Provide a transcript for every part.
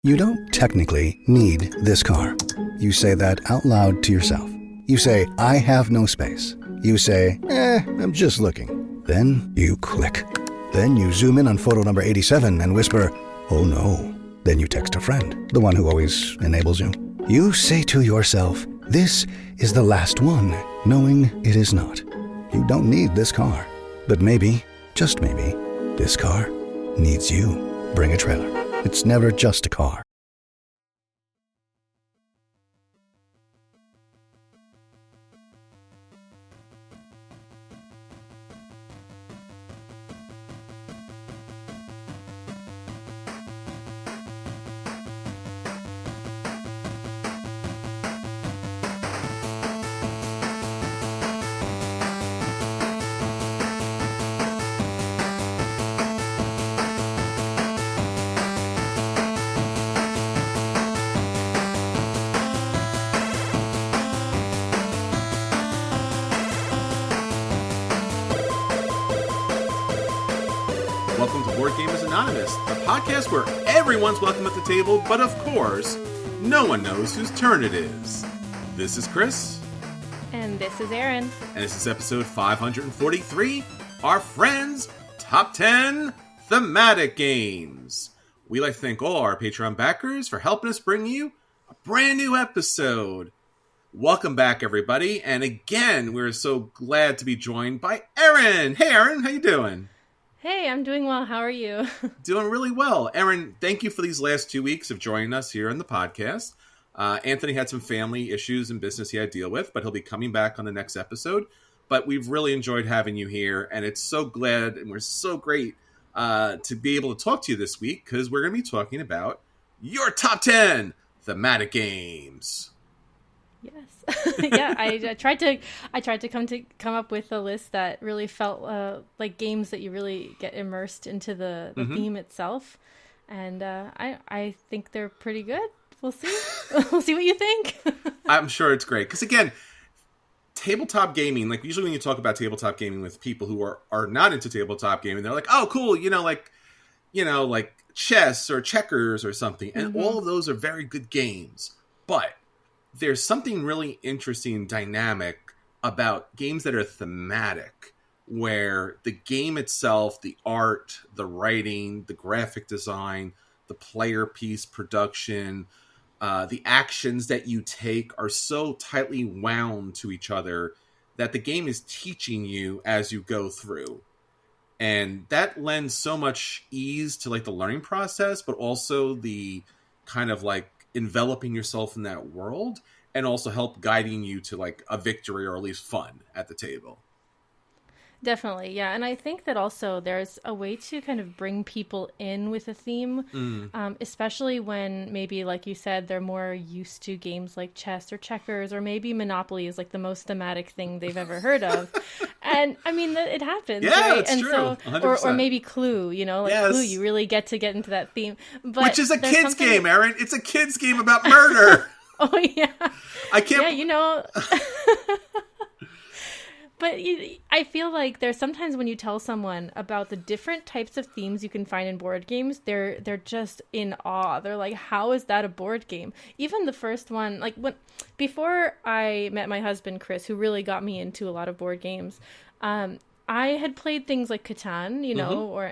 You don't technically need this car. You say that out loud to yourself. You say, I have no space. You say, I'm just looking. Then you click. Then you zoom in on photo number 87 and whisper, oh no. Then you text a friend, the one who always enables you. You say to yourself, this is the last one, knowing it is not. You don't need this car. But maybe, just maybe, this car needs you. Bring a trailer. It's never just a car. Welcome to Board Gamers Anonymous, a podcast where everyone's welcome at the table, but of course, no one knows whose turn it is. This is Chris. And this is Erin. And this is episode 543, our friends' Top 10 Thematic Games. We like to thank all our Patreon backers for helping us bring you a brand new episode. Welcome back, everybody. And again, we're so glad to be joined by Erin. Hey, Erin, how you doing? Hey, I'm doing well. How are you? Doing really well. Erin, thank you for these last 2 weeks of joining us here on the podcast. Anthony had some family issues and business he had to deal with, but he'll be coming back on the next episode. But we've really enjoyed having you here, and it's so glad and we're so great to be able to talk to you this week because we're going to be talking about your top 10 thematic games. Yes. Yeah, I tried to come up with a list that really felt like games that you really get immersed into the theme itself, and I think they're pretty good. We'll see. We'll see what you think. I'm sure it's great because again, tabletop gaming, like usually when you talk about tabletop gaming with people who are not into tabletop gaming, they're like, oh, cool, like chess or checkers or something, and all of those are very good games, but there's something really interesting and dynamic about games that are thematic, where the game itself, the art, the writing, the graphic design, the player piece production, the actions that you take are so tightly wound to each other that the game is teaching you as you go through. And that lends so much ease to like the learning process, but also the kind of like enveloping yourself in that world, and also help guiding you to like a victory or at least fun at the table. Definitely, yeah. And I think that also there's a way to kind of bring people in with a theme, especially when maybe, like you said, they're more used to games like chess or checkers, or maybe Monopoly is like the most thematic thing they've ever heard of. And I mean, it happens, yeah, right? It's and true. so, 100%. or maybe Clue, Yes. Clue, you really get into that theme. But which is a kid's game, Erin. It's a kid's game about murder. Oh, yeah. I can't... Yeah, But I feel like there's sometimes when you tell someone about the different types of themes you can find in board games, they're just in awe. They're like, how is that a board game? Even the first one, like before I met my husband, Chris, who really got me into a lot of board games, I had played things like Catan,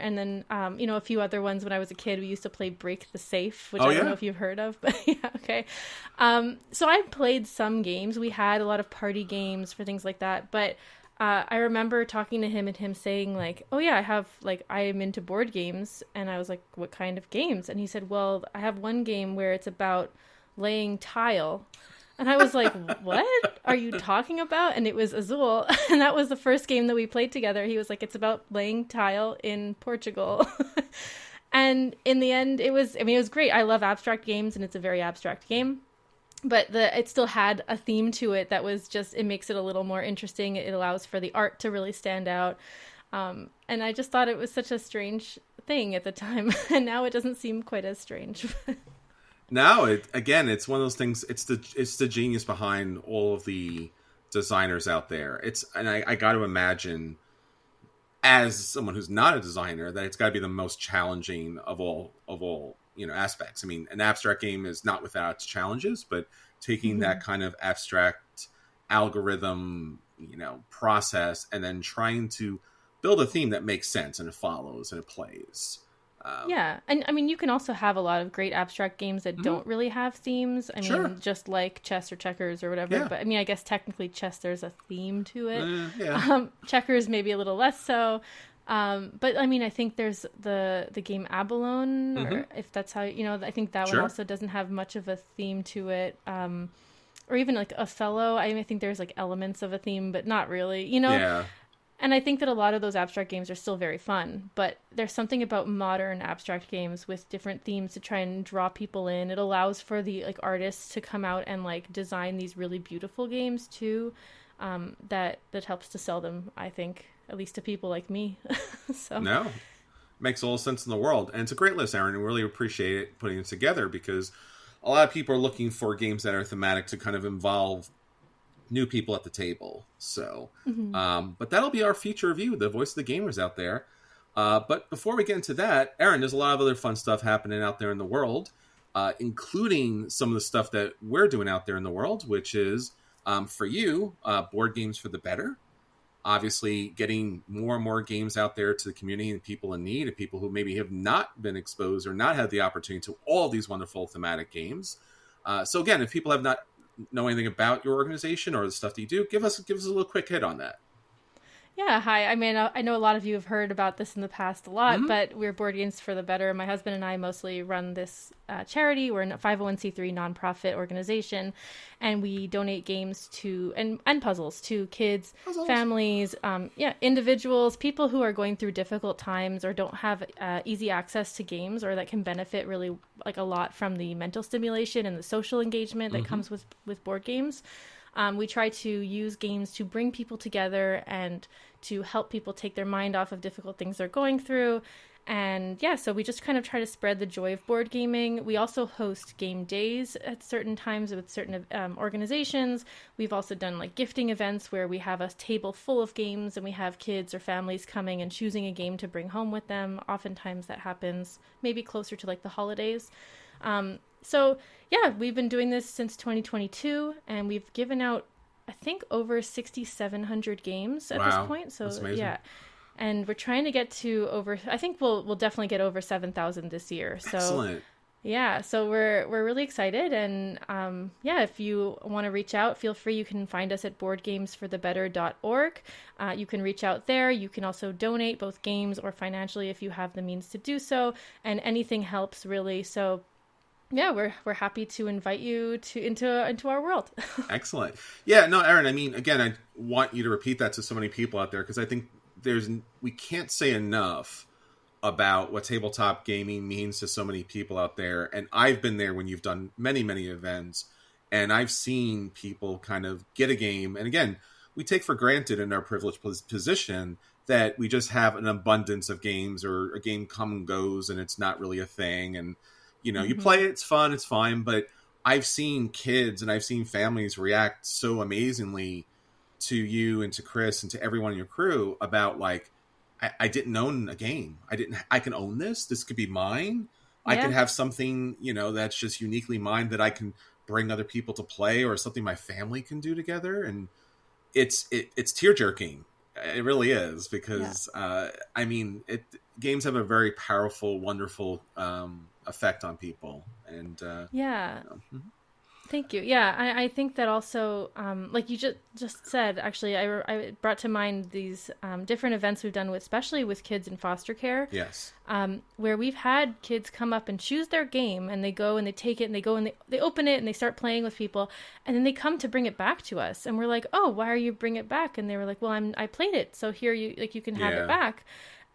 and then a few other ones when I was a kid. We used to play Break the Safe, which I don't know if you've heard of, but yeah, okay. So I played some games. We had a lot of party games for things like that, but I remember talking to him and him saying like, oh yeah, I am into board games. And I was like, what kind of games? And he said, well, I have one game where it's about laying tile. And I was like, what are you talking about? And it was Azul. And that was the first game that we played together. He was like, it's about laying tile in Portugal. And in the end, it was great. I love abstract games, and it's a very abstract game. But it still had a theme to it that was just, it makes it a little more interesting. It allows for the art to really stand out. And I just thought it was such a strange thing at the time. And now it doesn't seem quite as strange. No, it's one of those things. It's the genius behind all of the designers out there. I got to imagine, as someone who's not a designer, that it's got to be the most challenging of all aspects. I mean, an abstract game is not without its challenges, but taking that kind of abstract algorithm, process, and then trying to build a theme that makes sense and it follows and it plays. Yeah, and I mean, you can also have a lot of great abstract games that don't really have themes. I mean, just like chess or checkers or whatever. Yeah. But I mean, I guess technically chess, there's a theme to it. Yeah. Checkers maybe a little less so. But I mean, I think there's the game Abalone, or if that's how I think that one also doesn't have much of a theme to it. Or even like Othello. I think there's like elements of a theme, but not really. Yeah. And I think that a lot of those abstract games are still very fun, but there's something about modern abstract games with different themes to try and draw people in. It allows for the artists to come out and design these really beautiful games too. That helps to sell them, I think, at least to people like me. So no, makes all sense in the world, and it's a great list, Erin. I really appreciate it putting it together because a lot of people are looking for games that are thematic to kind of involve new people at the table. So, but that'll be our feature review, the voice of the gamers out there. But before we get into that, Erin, there's a lot of other fun stuff happening out there in the world, including some of the stuff that we're doing out there in the world, which is, for you, Board Games for the Better. Obviously, getting more and more games out there to the community and people in need, and people who maybe have not been exposed or not had the opportunity to all these wonderful thematic games. So again, if people have not know anything about your organization or the stuff that you do, give us a little quick hit on that. Yeah, hi. I mean, I know a lot of you have heard about this in the past a lot, but we're Board Games for the Better. My husband and I mostly run this charity. We're a 501c3 nonprofit organization, and we donate games to and puzzles to kids, families, individuals, people who are going through difficult times or don't have easy access to games, or that can benefit really a lot from the mental stimulation and the social engagement that comes with board games. We try to use games to bring people together and to help people take their mind off of difficult things they're going through. And so we just kind of try to spread the joy of board gaming. We also host game days at certain times with certain organizations. We've also done gifting events where we have a table full of games and we have kids or families coming and choosing a game to bring home with them. Oftentimes that happens maybe closer to the holidays. So we've been doing this since 2022, and we've given out, I think, over 6,700 games at this point. So that's amazing. And we're trying to get to I think we'll definitely get over 7,000 this year. So excellent. Yeah, so we're really excited, and if you want to reach out, feel free. You can find us at boardgamesforthebetter.org. You can reach out there. You can also donate both games or financially if you have the means to do so, and anything helps really. So we're happy to invite you into our world. Excellent. Yeah, no, Erin, I mean, again, I want you to repeat that to so many people out there, because I think we can't say enough about what tabletop gaming means to so many people out there. And I've been there when you've done many, many events, and I've seen people kind of get a game. And again, we take for granted in our privileged position that we just have an abundance of games, or a game come and goes and it's not really a thing. And you play it, it's fun, it's fine. But I've seen kids and I've seen families react so amazingly to you and to Chris and to everyone in your crew about I didn't own a game. I can own this. This could be mine. Yeah. I can have something, that's just uniquely mine that I can bring other people to play, or something my family can do together. And it's tear jerking. It really is, because games have a very powerful, wonderful effect on people. And Thank you. Yeah, I think that also, like you just said, actually, I brought to mind these different events we've done, especially with kids in foster care. Yes. Where we've had kids come up and choose their game, and they go and they take it, and they go and they open it and they start playing with people, and then they come to bring it back to us, and we're like, oh, why are you bringing it back? And they were like, well, I played it, so here you can have it back.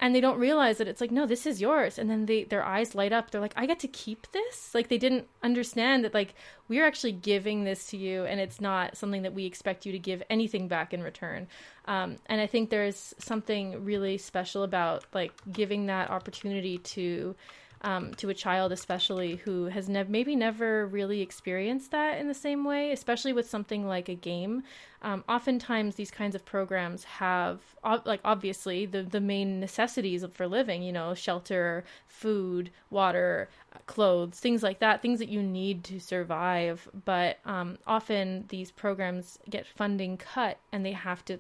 And they don't realize that it's no, this is yours. And then their eyes light up. They're like, I get to keep this? They didn't understand that, we're actually giving this to you, and it's not something that we expect you to give anything back in return. And I think there's something really special about, giving that opportunity to to a child, especially who has maybe never really experienced that in the same way, especially with something like a game. Oftentimes these kinds of programs have obviously the main necessities for living, shelter, food, water, clothes, things like that, things that you need to survive. But often these programs get funding cut, and the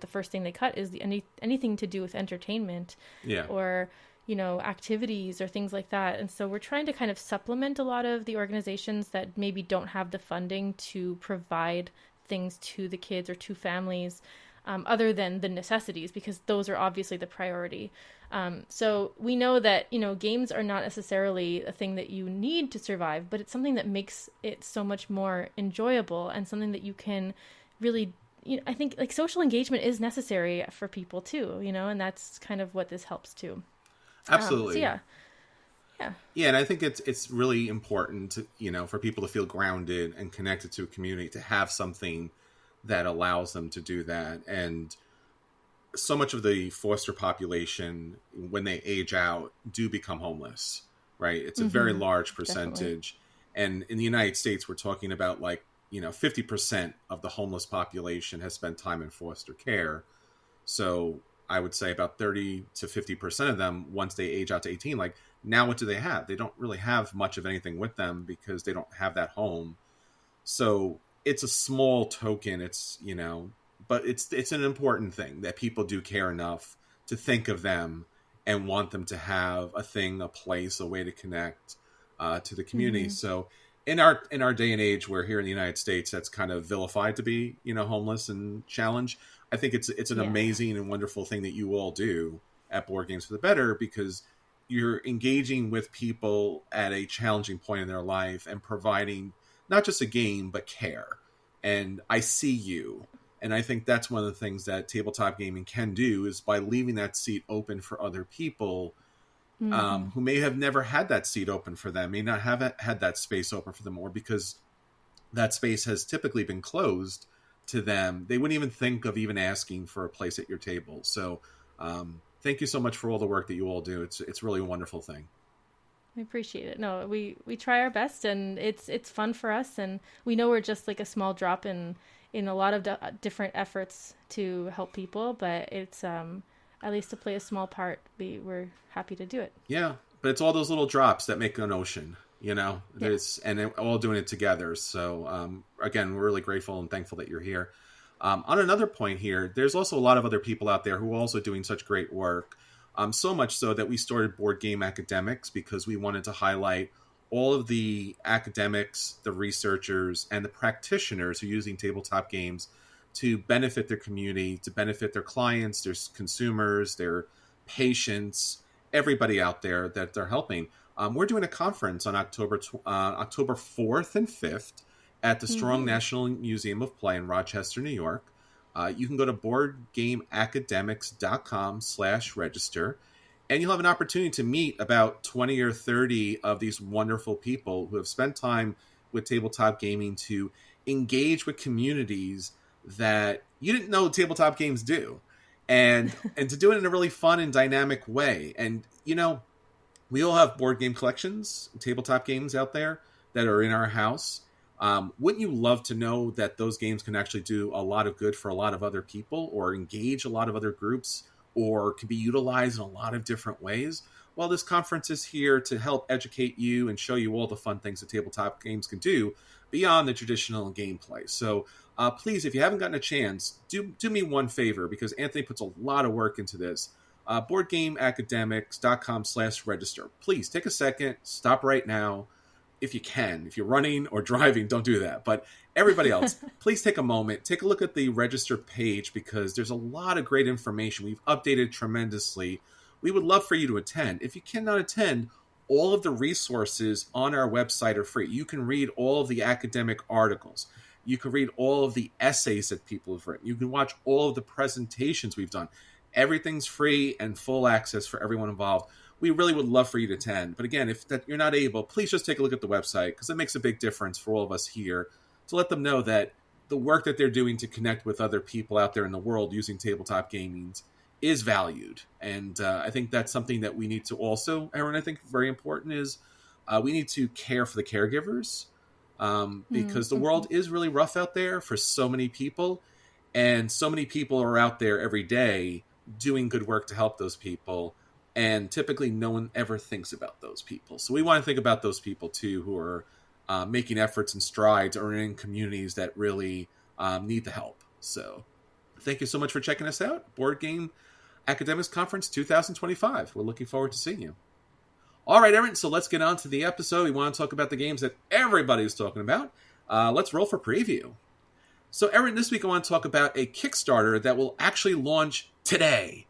first thing they cut is anything to do with entertainment, or activities or things like that. And so we're trying to kind of supplement a lot of the organizations that maybe don't have the funding to provide things to the kids or to families, other than the necessities, because those are obviously the priority. So we know that, games are not necessarily a thing that you need to survive, but it's something that makes it so much more enjoyable, and something that you can really, I think like social engagement is necessary for people too, and that's kind of what this helps too. Absolutely. Yeah, and I think it's really important to, for people to feel grounded and connected to a community, to have something that allows them to do that. And so much of the foster population, when they age out, do become homeless, right? It's a very large percentage. Definitely. And in the United States, we're talking about 50% of the homeless population has spent time in foster care. So I would say about 30 to 50% of them, once they age out to 18, now what do they have? They don't really have much of anything with them because they don't have that home. So it's a small token. It's, but it's an important thing that people do care enough to think of them and want them to have a thing, a place, a way to connect to the community. So in our day and age, where here in the United States, that's kind of vilified to be, homeless and challenged. I think it's an amazing and wonderful thing that you all do at Board Games for the Better, because you're engaging with people at a challenging point in their life and providing not just a game, but care. And I see you. And I think that's one of the things that tabletop gaming can do, is by leaving that seat open for other people who may have never had that seat open for them, may not have had that space open for them, or because that space has typically been closed to them, they wouldn't even think of even asking for a place at your table. So thank you so much for all the work that you all do. It's really a wonderful thing. I appreciate it. No, we try our best, and it's fun for us, and we know we're just like a small drop in a lot of different efforts to help people, but it's at least to play a small part, we're happy to do it. Yeah, but it's all those little drops that make an ocean, and all doing it together. So again, we're really grateful and thankful that you're here. On another point here, there's also a lot of other people out there who are also doing such great work. So much so that we started Board Game Academics, because we wanted to highlight all of the academics, the researchers, and the practitioners who are using tabletop games to benefit their community, to benefit their clients, their consumers, their patients, everybody out there that they're helping. We're doing a conference on October 4th and 5th at the Strong National Museum of Play in Rochester, New York. You can go to boardgameacademics.com/register, and you'll have an opportunity to meet about 20 or 30 of these wonderful people who have spent time with tabletop gaming to engage with communities that you didn't know tabletop games do, and to do it in a really fun and dynamic way. And, we all have board game collections, tabletop games out there that are in our house. Wouldn't you love to know that those games can actually do a lot of good for a lot of other people, or engage a lot of other groups, or can be utilized in a lot of different ways? Well, this conference is here to help educate you and show you all the fun things that tabletop games can do beyond the traditional gameplay. So please, if you haven't gotten a chance, do me one favor, because Anthony puts a lot of work into this. Boardgameacademics.com/register. Please take a second, stop right now. If you can. If you're running or driving, don't do that. But everybody else, please take a moment, take a look at the register page, because there's a lot of great information. We've updated tremendously. We would love for you to attend. If you cannot attend, all of the resources on our website are free. You can read all of the academic articles. You can read all of the essays that people have written. You can watch all of the presentations we've done. Everything's free and full access for everyone involved. We really would love for you to attend. But again, if you're not able, please just take a look at the website, because it makes a big difference for all of us here to let them know that the work that they're doing to connect with other people out there in the world using tabletop gaming is valued. And I think that's something that we need to also, Erin, I think very important is we need to care for the caregivers, because the world is really rough out there for so many people, and so many people are out there every day doing good work to help those people, and typically no one ever thinks about those people. So we want to think about those people too, who are making efforts and strides, or in communities that really need the help. So thank you so much for checking us out. Board Game Academics Conference 2025. We're looking forward to seeing you. All right, Erin, so let's get on to the episode. We want to talk about the games that everybody's talking about. Let's roll for preview. So, Erin, this week I want to talk about a Kickstarter that will actually launch today.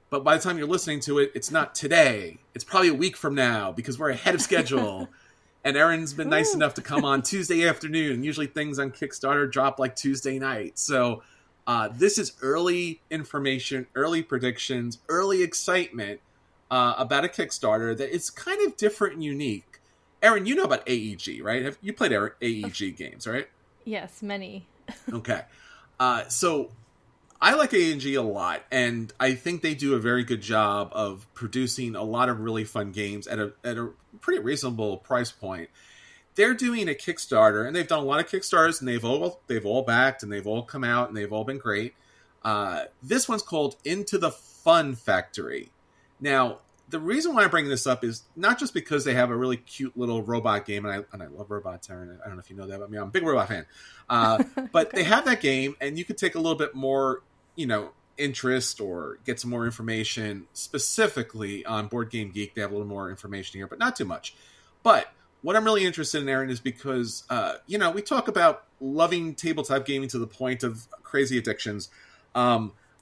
But by the time you're listening to it, it's not today. It's probably a week from now, because we're ahead of schedule. And Erin's been nice enough to come on Tuesday afternoon. Usually things on Kickstarter drop like Tuesday night. So this is early information, early predictions, early excitement about a Kickstarter that is kind of different and unique. Erin, you know about AEG, right? You played AEG games, right? Yes, many. Okay. So I like AEG a lot, and I think they do a very good job of producing a lot of really fun games at a pretty reasonable price point. They're doing a Kickstarter, and they've done a lot of Kickstarters, and they've all backed, and they've all come out, and they've all been great. This one's called Into the Fun Factory. Now, the reason why I bring this up is not just because they have a really cute little robot game, and I love robots, Erin. I don't know if you know that about me. I'm a big robot fan. But they have that game, and you could take a little bit more, interest or get some more information specifically on Board Game Geek. They have a little more information here, but not too much. But what I'm really interested in, Erin, is because, we talk about loving tabletop gaming to the point of crazy addictions.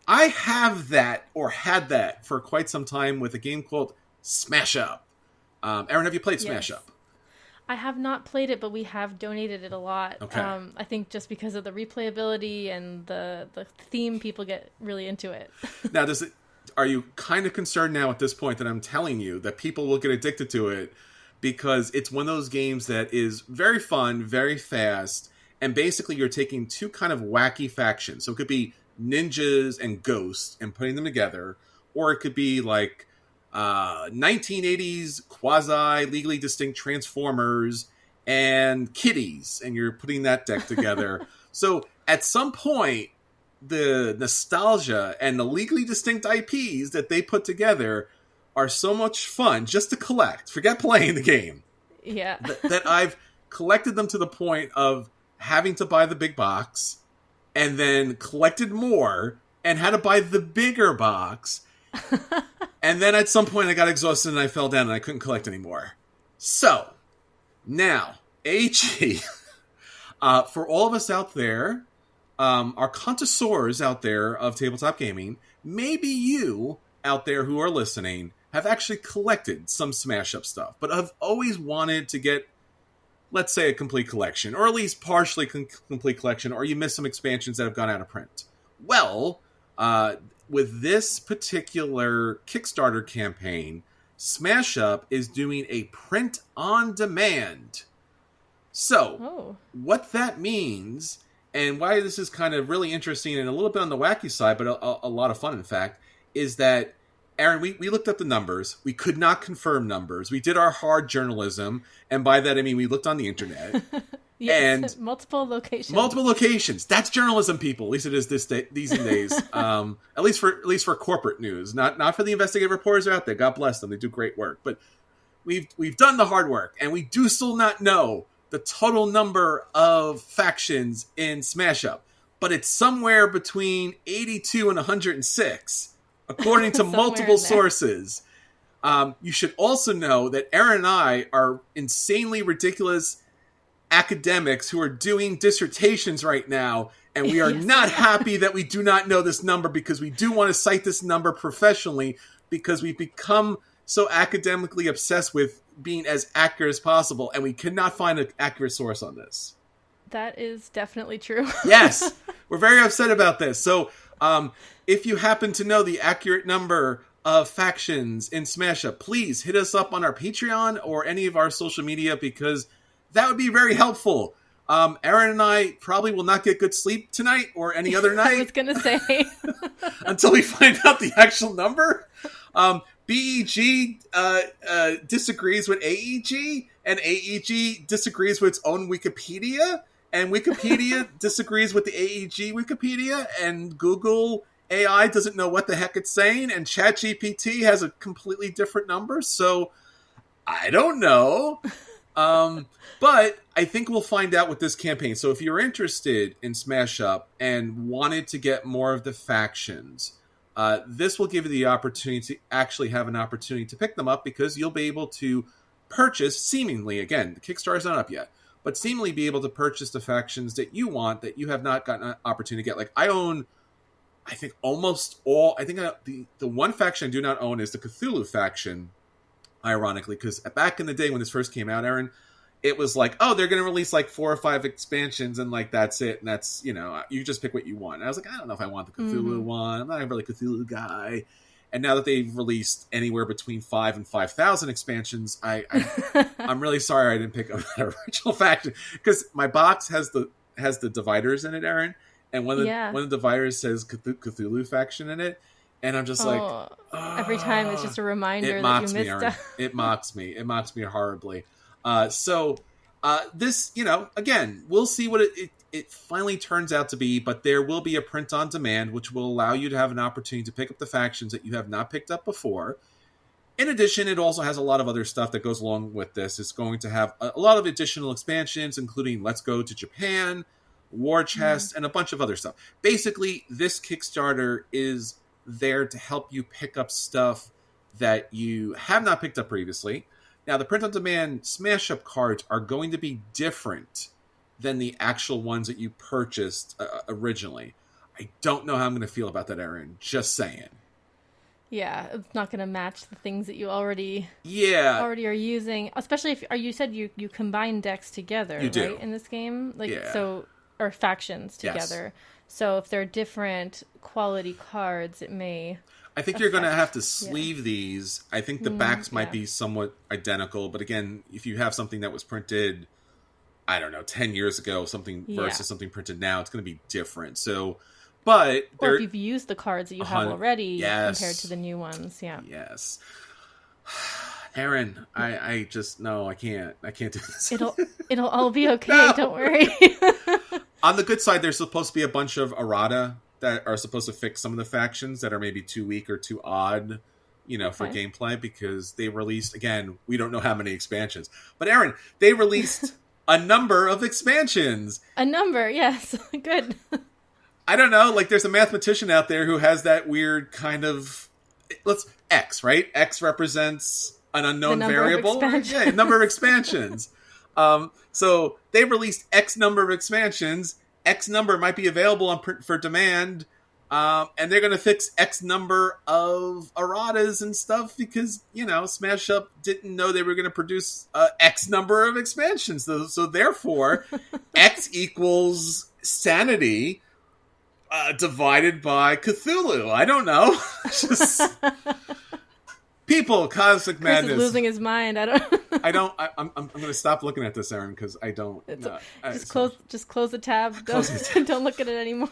I have that, or had that, for quite some time with a game called Smash Up. Erin, have you played Smash Up? I have not played it, but we have donated it a lot. Okay. I think just because of the replayability and the theme, people get really into it. Now, are you kind of concerned now at this point that I'm telling you that people will get addicted to it, because it's one of those games that is very fun, very fast, and basically you're taking two kind of wacky factions. So it could be ninjas and ghosts and putting them together, or it could be like 1980s quasi legally distinct Transformers and kitties, and you're putting that deck together. So at some point, the nostalgia and the legally distinct IPs that they put together are so much fun just to collect. Forget playing the game. Yeah. that I've collected them to the point of having to buy the big box, and then collected more and had to buy the bigger box. And then at some point I got exhausted and I fell down and I couldn't collect anymore. So, now, AG, for all of us out there, our connoisseurs out there of tabletop gaming, maybe you out there who are listening have actually collected some Smash Up stuff, but have always wanted to get, let's say, a complete collection, or at least partially complete collection, or you missed some expansions that have gone out of print. Well, with this particular Kickstarter campaign, Smash Up is doing a print on demand. So, what that means, and why this is kind of really interesting and a little bit on the wacky side, but a lot of fun, in fact, is that, Erin, we looked up the numbers. We could not confirm numbers. We did our hard journalism, and by that I mean we looked on the internet. Yes, and multiple locations. Multiple locations. That's journalism, people. At least it is these days. At least for corporate news, not for the investigative reporters out there. God bless them; they do great work. But we've done the hard work, and we do still not know the total number of factions in Smash Up. But it's somewhere between 82 and 106, according to multiple sources. You should also know that Erin and I are insanely ridiculous academics who are doing dissertations right now, and we are not happy that we do not know this number, because we do want to cite this number professionally, because we've become so academically obsessed with being as accurate as possible, and we cannot find an accurate source on this. That is definitely true. Yes, we're very upset about this. So if you happen to know the accurate number of factions in Smash Up, please hit us up on our Patreon or any of our social media, because that would be very helpful. Erin and I probably will not get good sleep tonight or any other night. I was going to say. Until we find out the actual number. BEG disagrees with AEG, and AEG disagrees with its own Wikipedia, and Wikipedia disagrees with the AEG Wikipedia, and Google AI doesn't know what the heck it's saying, and ChatGPT has a completely different number, so I don't know. But I think we'll find out with this campaign. So if you're interested in Smash Up and wanted to get more of the factions, this will give you the opportunity to actually have an opportunity to pick them up, because you'll be able to purchase, seemingly, again, the Kickstarter's not up yet, but seemingly be able to purchase the factions that you want that you have not gotten an opportunity to get. Like, I own, I think, almost all. I think the one faction I do not own is the Cthulhu faction, ironically, because back in the day when this first came out, Erin, it was like, oh, they're going to release like 4 or 5 expansions and like that's it. And that's, you just pick what you want. And I was like, I don't know if I want the Cthulhu one. I'm not a really Cthulhu guy. And now that they've released anywhere between 5 and 5,000 expansions, I'm really sorry I didn't pick up that original faction, because my box has the dividers in it, Erin. And one of the dividers says Cthulhu faction in it. And I'm just every time it's just a reminder that you missed out. It mocks me. It mocks me horribly. So this, again, we'll see what it finally turns out to be, but there will be a print on demand, which will allow you to have an opportunity to pick up the factions that you have not picked up before. In addition, it also has a lot of other stuff that goes along with this. It's going to have a lot of additional expansions, including Let's Go to Japan, War Chest, and a bunch of other stuff. Basically, this Kickstarter is there to help you pick up stuff that you have not picked up previously. Now, the print-on-demand Smash-Up cards are going to be different than the actual ones that you purchased originally. I don't know how I'm going to feel about that, Erin. Just saying. Yeah, it's not going to match the things that you already are using. Especially if you said you combine decks together, right, in this game, or factions together. Yes. So if they're different quality cards, it may. I think you're going to have to sleeve these. I think the backs might be somewhat identical, but again, if you have something that was printed, I don't know, 10 years ago, something versus something printed now, it's going to be different. So, but or if you've used the cards that you have already compared to the new ones, Yes. Erin, I just I can't do this. It'll all be okay. Don't worry. On the good side, there's supposed to be a bunch of errata that are supposed to fix some of the factions that are maybe too weak or too odd, for gameplay, because they released, again, we don't know how many expansions. But Erin, they released a number of expansions. A number, yes. Good. I don't know, like there's a mathematician out there who has that weird kind of, X, right? X represents an unknown variable. Number of expansions. So they released X number of expansions. X number might be available on print for demand, and they're going to fix X number of erratas and stuff because, Smash Up didn't know they were going to produce X number of expansions. So therefore, X equals sanity divided by Cthulhu. I don't know. People, cosmic madness. Chris is losing his mind. I'm going to stop looking at this, Erin, because I don't. Just close the tab. Don't look at it anymore.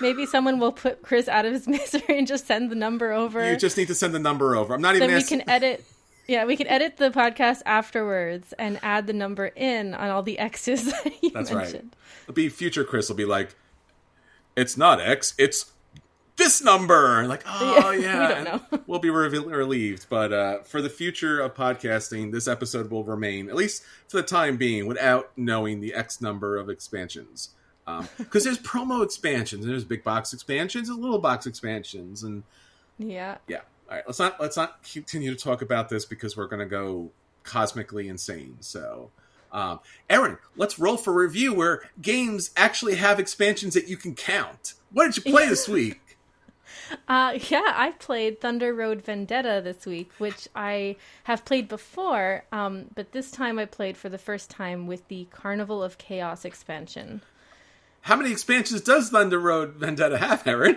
Maybe someone will put Chris out of his misery and just send the number over. You just need to send the number over. I'm not even. Then we can edit. Yeah, we can edit the podcast afterwards and add the number in on all the X's that you mentioned. Right. It'll be future Chris will be like, it's not X, it's this number. Like, we don't know. We'll be relieved. But for the future of podcasting, this episode will remain, at least for the time being, without knowing the X number of expansions. Because there's promo expansions, and there's big box expansions and little box expansions, and yeah. All right, let's not continue to talk about this because we're going to go cosmically insane. So, Erin, let's roll for review where games actually have expansions that you can count. What did you play this week? I played Thunder Road Vendetta this week, which I have played before, but this time I played for the first time with the Carnival of Chaos expansion. How many expansions does Thunder Road Vendetta have, Erin?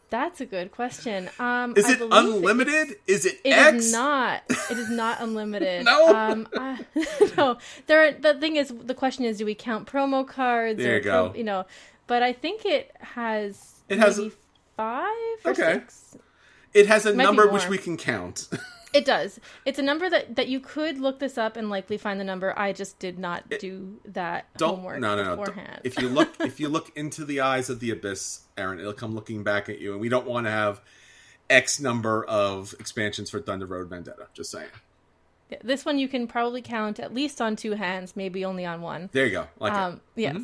That's a good question. Is it unlimited? Is it X? It is not. It is not unlimited. No. No. The thing is, the question is, do we count promo cards? There you go. But I think it has. 5 or okay. 6. It has a Might be number more. which we can count. It does. It's a number that you could look this up and likely find the number. I just did not do that homework beforehand. If you look into the eyes of the abyss, Erin, it'll come looking back at you, and we don't want to have X number of expansions for Thunder Road Vendetta. Just saying. Yeah, this one you can probably count at least on 2 hands, maybe only on 1. There you go. Like it. Yes.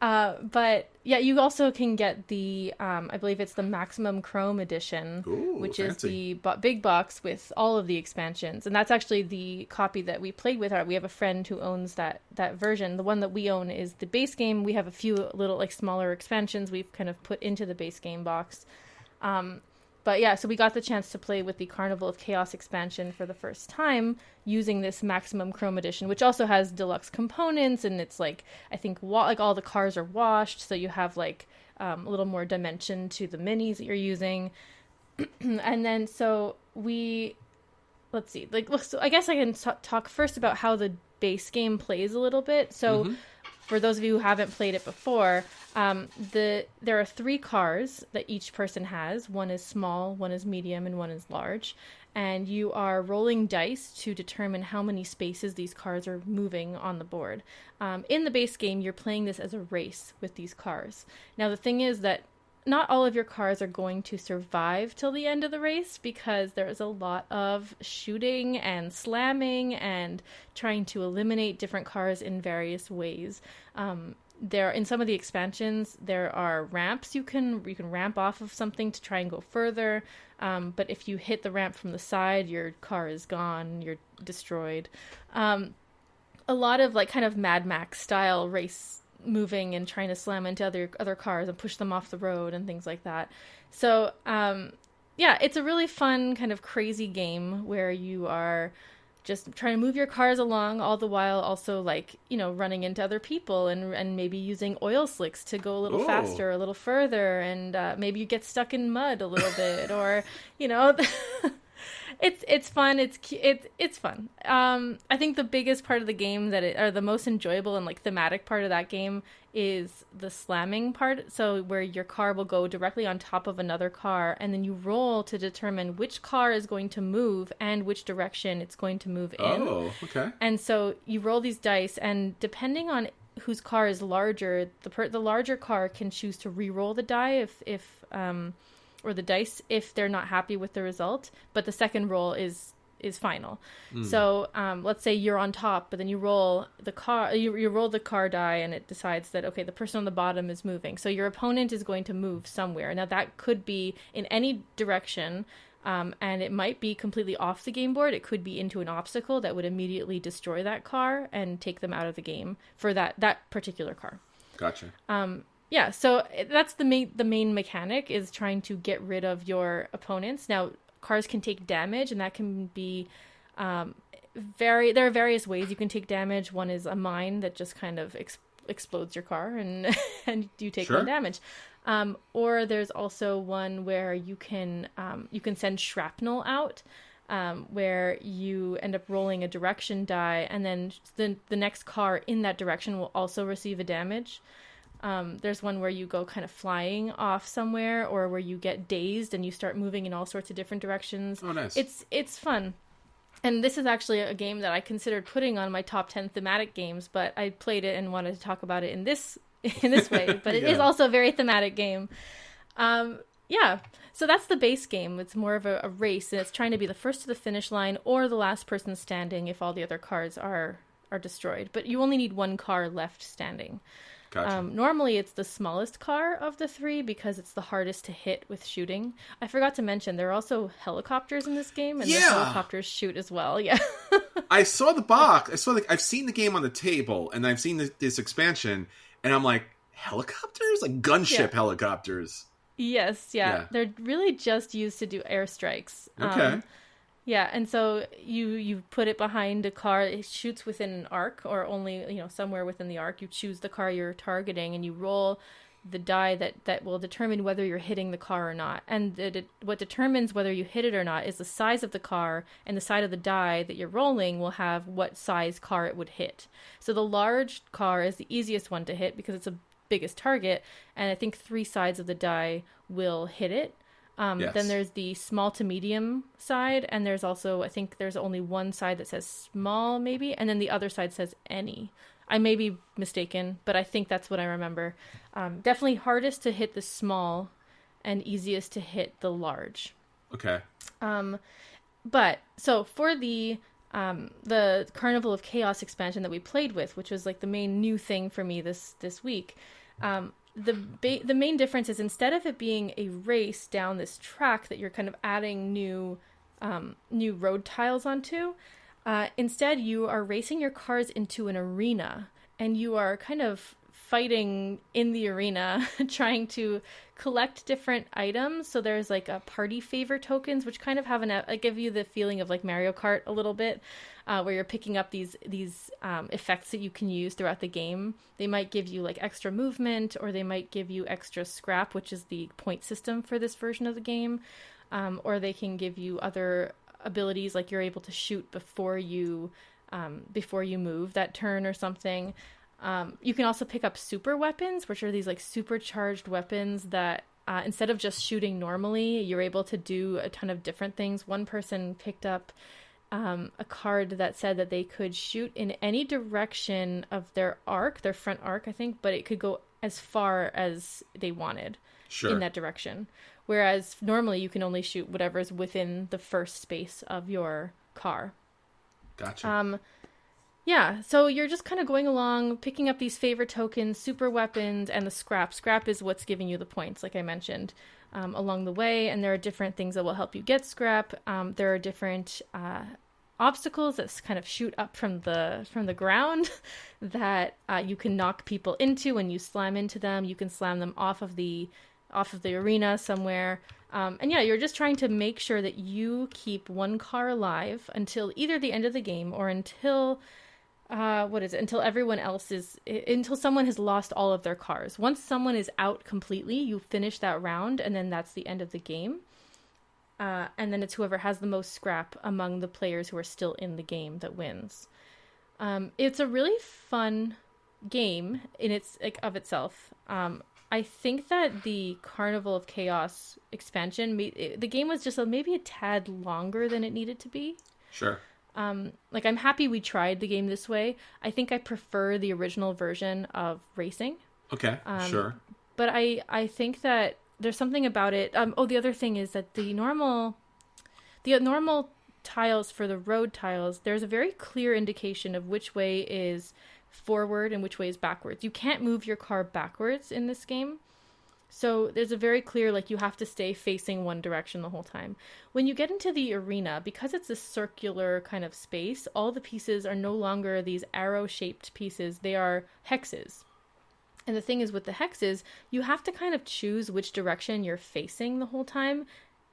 But yeah, you also can get the, I believe it's the Maximum Chrome Edition, which fancy. is the big box with all of the expansions. And that's actually the copy that we played with. We have a friend who owns that version. The one that we own is the base game. We have a few little like smaller expansions we've kind of put into the base game box. But yeah, so we got the chance to play with the Carnival of Chaos expansion for the first time using this Maximum Chrome Edition, which also has deluxe components, and it's like, I think like all the cars are washed, so you have like a little more dimension to the minis that you're using. And then so let's see, so I guess I can talk first about how the base game plays a little bit. So for those of you who haven't played it before, there are 3 cars that each person has. One is small, one is medium, and one is large. And you are rolling dice to determine how many spaces these cars are moving on the board. In the base game, you're playing this as a race with these cars. Now, the thing is that not all of your cars are going to survive till the end of the race, because there's a lot of shooting and slamming and trying to eliminate different cars in various ways. In some of the expansions, there are ramps you can ramp off of something to try and go further. But if you hit the ramp from the side, your car is gone, you're destroyed. A lot of like kind of Mad Max style race moving and trying to slam into other cars and push them off the road and things like that. So yeah, it's a really fun kind of crazy game where you are just trying to move your cars along, all the while also like, running into other people and maybe using oil slicks to go a little faster, a little further, and maybe you get stuck in mud a little bit, or it's fun. It's fun. I think the biggest part of the game or the most enjoyable and like thematic part of that game is the slamming part. So where your car will go directly on top of another car, and then you roll to determine which car is going to move and which direction it's going to move in. Oh, okay. And so you roll these dice, and depending on whose car is larger, the larger car can choose to re-roll the die or the dice if they're not happy with the result, but the second roll is final. So let's say you're on top, but then you roll the car, you roll the car die, and it decides that, okay, the person on the bottom is moving. So your opponent is going to move somewhere. Now that could be in any direction, and it might be completely off the game board. It could be into an obstacle that would immediately destroy that car and take them out of the game for that particular car. Gotcha. Yeah, so that's the main mechanic, is trying to get rid of your opponents. Now, cars can take damage, and that can be there are various ways you can take damage. One is a mine that just kind of explodes your car, and you take one damage. Or there's also one where you can send shrapnel out, where you end up rolling a direction die, and then the next car in that direction will also receive a damage. There's one where you go kind of flying off somewhere, or where you get dazed and you start moving in all sorts of different directions. Oh, nice. It's fun. And this is actually a game that I considered putting on my top 10 thematic games, but I played it and wanted to talk about it in this way. But it is also a very thematic game. Yeah, so that's the base game. It's more of a race, and it's trying to be the first to the finish line or the last person standing if all the other cars are destroyed. But you only need 1 car left standing. Gotcha. Normally it's the smallest car of the 3 because it's the hardest to hit with shooting. I forgot to mention there are also helicopters in this game, and the helicopters shoot as well. Yeah. I saw the box. I've seen the game on the table, and I've seen this expansion, and I'm like, helicopters? Like gunship helicopters. Yes, yeah. They're really just used to do airstrikes. Okay. Yeah, and so you put it behind a car. It shoots within an arc, or only somewhere within the arc. You choose the car you're targeting, and you roll the die that will determine whether you're hitting the car or not. And what determines whether you hit it or not is the size of the car, and the side of the die that you're rolling will have what size car it would hit. So the large car is the easiest one to hit because it's the biggest target, and I think 3 sides of the die will hit it. Yes. Then there's the small to medium side, and there's also, I think there's only one side that says small, maybe, and then the other side says any. I may be mistaken, but I think that's what I remember. Definitely hardest to hit the small and easiest to hit the large. Okay. But so for the Carnival of Chaos expansion that we played with, which was like the main new thing for me this week, the main difference is instead of it being a race down this track that you're kind of adding new road tiles onto, instead you are racing your cars into an arena, and you are kind of fighting in the arena trying to collect different items. So there's like a party favor tokens, which kind of have give you the feeling of like Mario Kart a little bit, where you're picking up these effects that you can use throughout the game. They might give you like extra movement, or they might give you extra scrap, which is the point system for this version of the game, or they can give you other abilities, like you're able to shoot before you move that turn or something. You can also pick up super weapons, which are these like supercharged weapons that instead of just shooting normally, you're able to do a ton of different things. One person picked up a card that said that they could shoot in any direction of their front arc, I think, but it could go as far as they wanted in that direction. Whereas normally you can only shoot whatever's within the first space of your car. Gotcha. Yeah, so you're just kind of going along, picking up these favor tokens, super weapons, and the scrap. Scrap is what's giving you the points, like I mentioned, along the way. And there are different things that will help you get scrap. There are different obstacles that kind of shoot up from the ground that you can knock people into when you slam into them. You can slam them off of the arena somewhere. And yeah, you're just trying to make sure that you keep one car alive until either the end of the game or until until everyone else until someone has lost all of their cars. Once someone is out completely, you finish that round, and then that's the end of the game. And then it's whoever has the most scrap among the players who are still in the game that wins. It's a really fun game of itself. I think that the Carnival of Chaos expansion, the game was just maybe a tad longer than it needed to be. Sure. I'm happy we tried the game this way. I think I prefer the original version of racing. Okay, sure. But I think that there's something about it. The other thing is that the normal tiles for the road tiles, there's a very clear indication of which way is forward and which way is backwards. You can't move your car backwards in this game. So there's a very clear, you have to stay facing one direction the whole time. When you get into the arena, because it's a circular kind of space, all the pieces are no longer these arrow-shaped pieces. They are hexes. And the thing is with the hexes, you have to kind of choose which direction you're facing the whole time.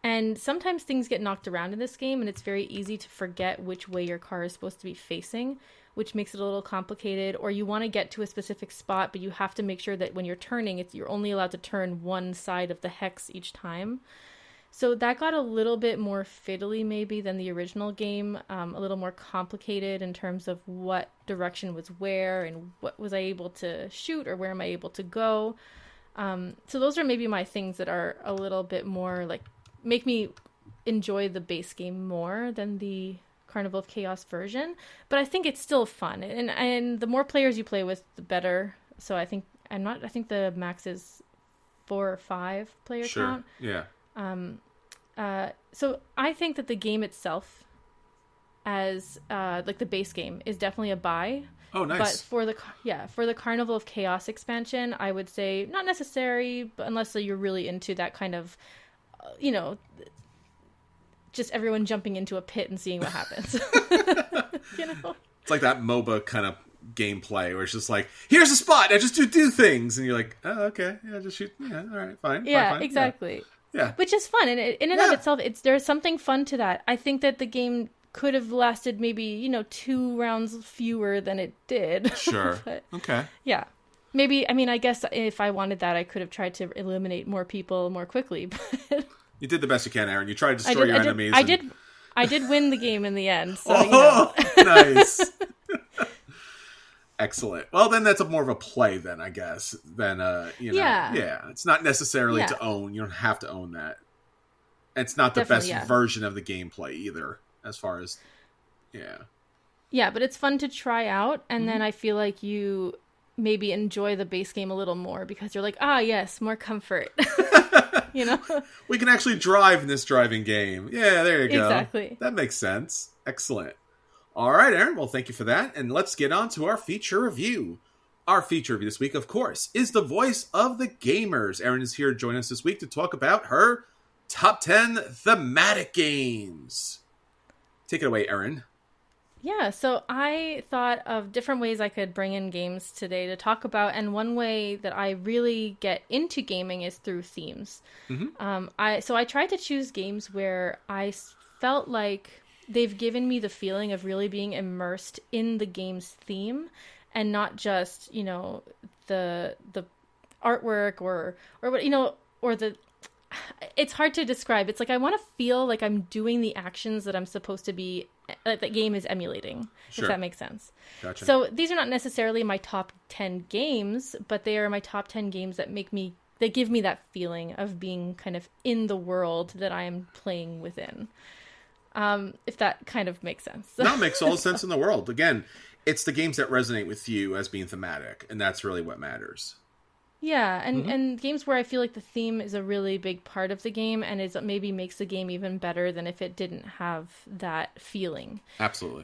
And sometimes things get knocked around in this game, and it's very easy to forget which way your car is supposed to be facing, which makes it a little complicated. Or you want to get to a specific spot, but you have to make sure that when you're turning, you're only allowed to turn one side of the hex each time. So that got a little bit more fiddly maybe than the original game, a little more complicated in terms of what direction was where and what was I able to shoot or where am I able to go. So those are maybe my things that are a little bit more make me enjoy the base game more than the Carnival of Chaos version, but I think it's still fun, and the more players you play with, the better. So I think the max is 4 or 5 player count. Yeah. So I think that the game itself, as the base game, is definitely a buy. Oh, nice. But for the Carnival of Chaos expansion, I would say not necessary, but unless you're really into that kind of, just everyone jumping into a pit and seeing what happens. It's like that MOBA kind of gameplay where it's just like, here's a spot, I just do things, and you're like, oh, okay, yeah, just shoot, yeah, all right, fine. Yeah, fine, exactly. Yeah, which is fun, and in and of itself, there's something fun to that. I think that the game could have lasted maybe 2 rounds fewer than it did. Sure. But, okay. Yeah. Maybe, I guess if I wanted that, I could have tried to eliminate more people more quickly. But you did the best you can, Erin. You tried to destroy your enemies. I did win the game in the end. So, nice. Excellent. Well, then that's more of a play then, I guess. Than, Yeah. It's not necessarily to own. You don't have to own that. It's not the Definitely, best version of the gameplay either, as far as, yeah. Yeah, but it's fun to try out, and then I feel like you maybe enjoy the base game a little more because you're like, yes, more comfort. You know? We can actually drive in this driving game. Yeah, there you go. Exactly. That makes sense. Excellent. All right, Erin. Well, thank you for that. And let's get on to our feature review. Our feature review this week, of course, is the voice of the gamers. Erin is here to join us this week to talk about her top 10 thematic games. Take it away, Erin. Yeah, so I thought of different ways I could bring in games today to talk about, and one way that I really get into gaming is through themes. I tried to choose games where I felt like they've given me the feeling of really being immersed in the game's theme, and not just, you know, the artwork or what, you know, or the. It's hard to describe. It's like I want to feel like I'm doing the actions that I'm supposed to be, like the game is emulating, Sure. if that makes sense. Gotcha. So these are not necessarily my top 10 games, but they are my top 10 games that give me that feeling of being kind of in the world that I am playing within. If that kind of makes sense. No, it makes all the sense in the world. Again, it's the games that resonate with you as being thematic, and that's really what matters. Yeah, and games where I feel like the theme is a really big part of the game, and it maybe makes the game even better than if it didn't have that feeling. Absolutely.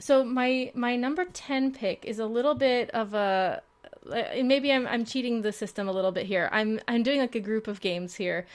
So my number 10 pick is a little bit of a, maybe I'm cheating the system a little bit here. I'm doing like a group of games here,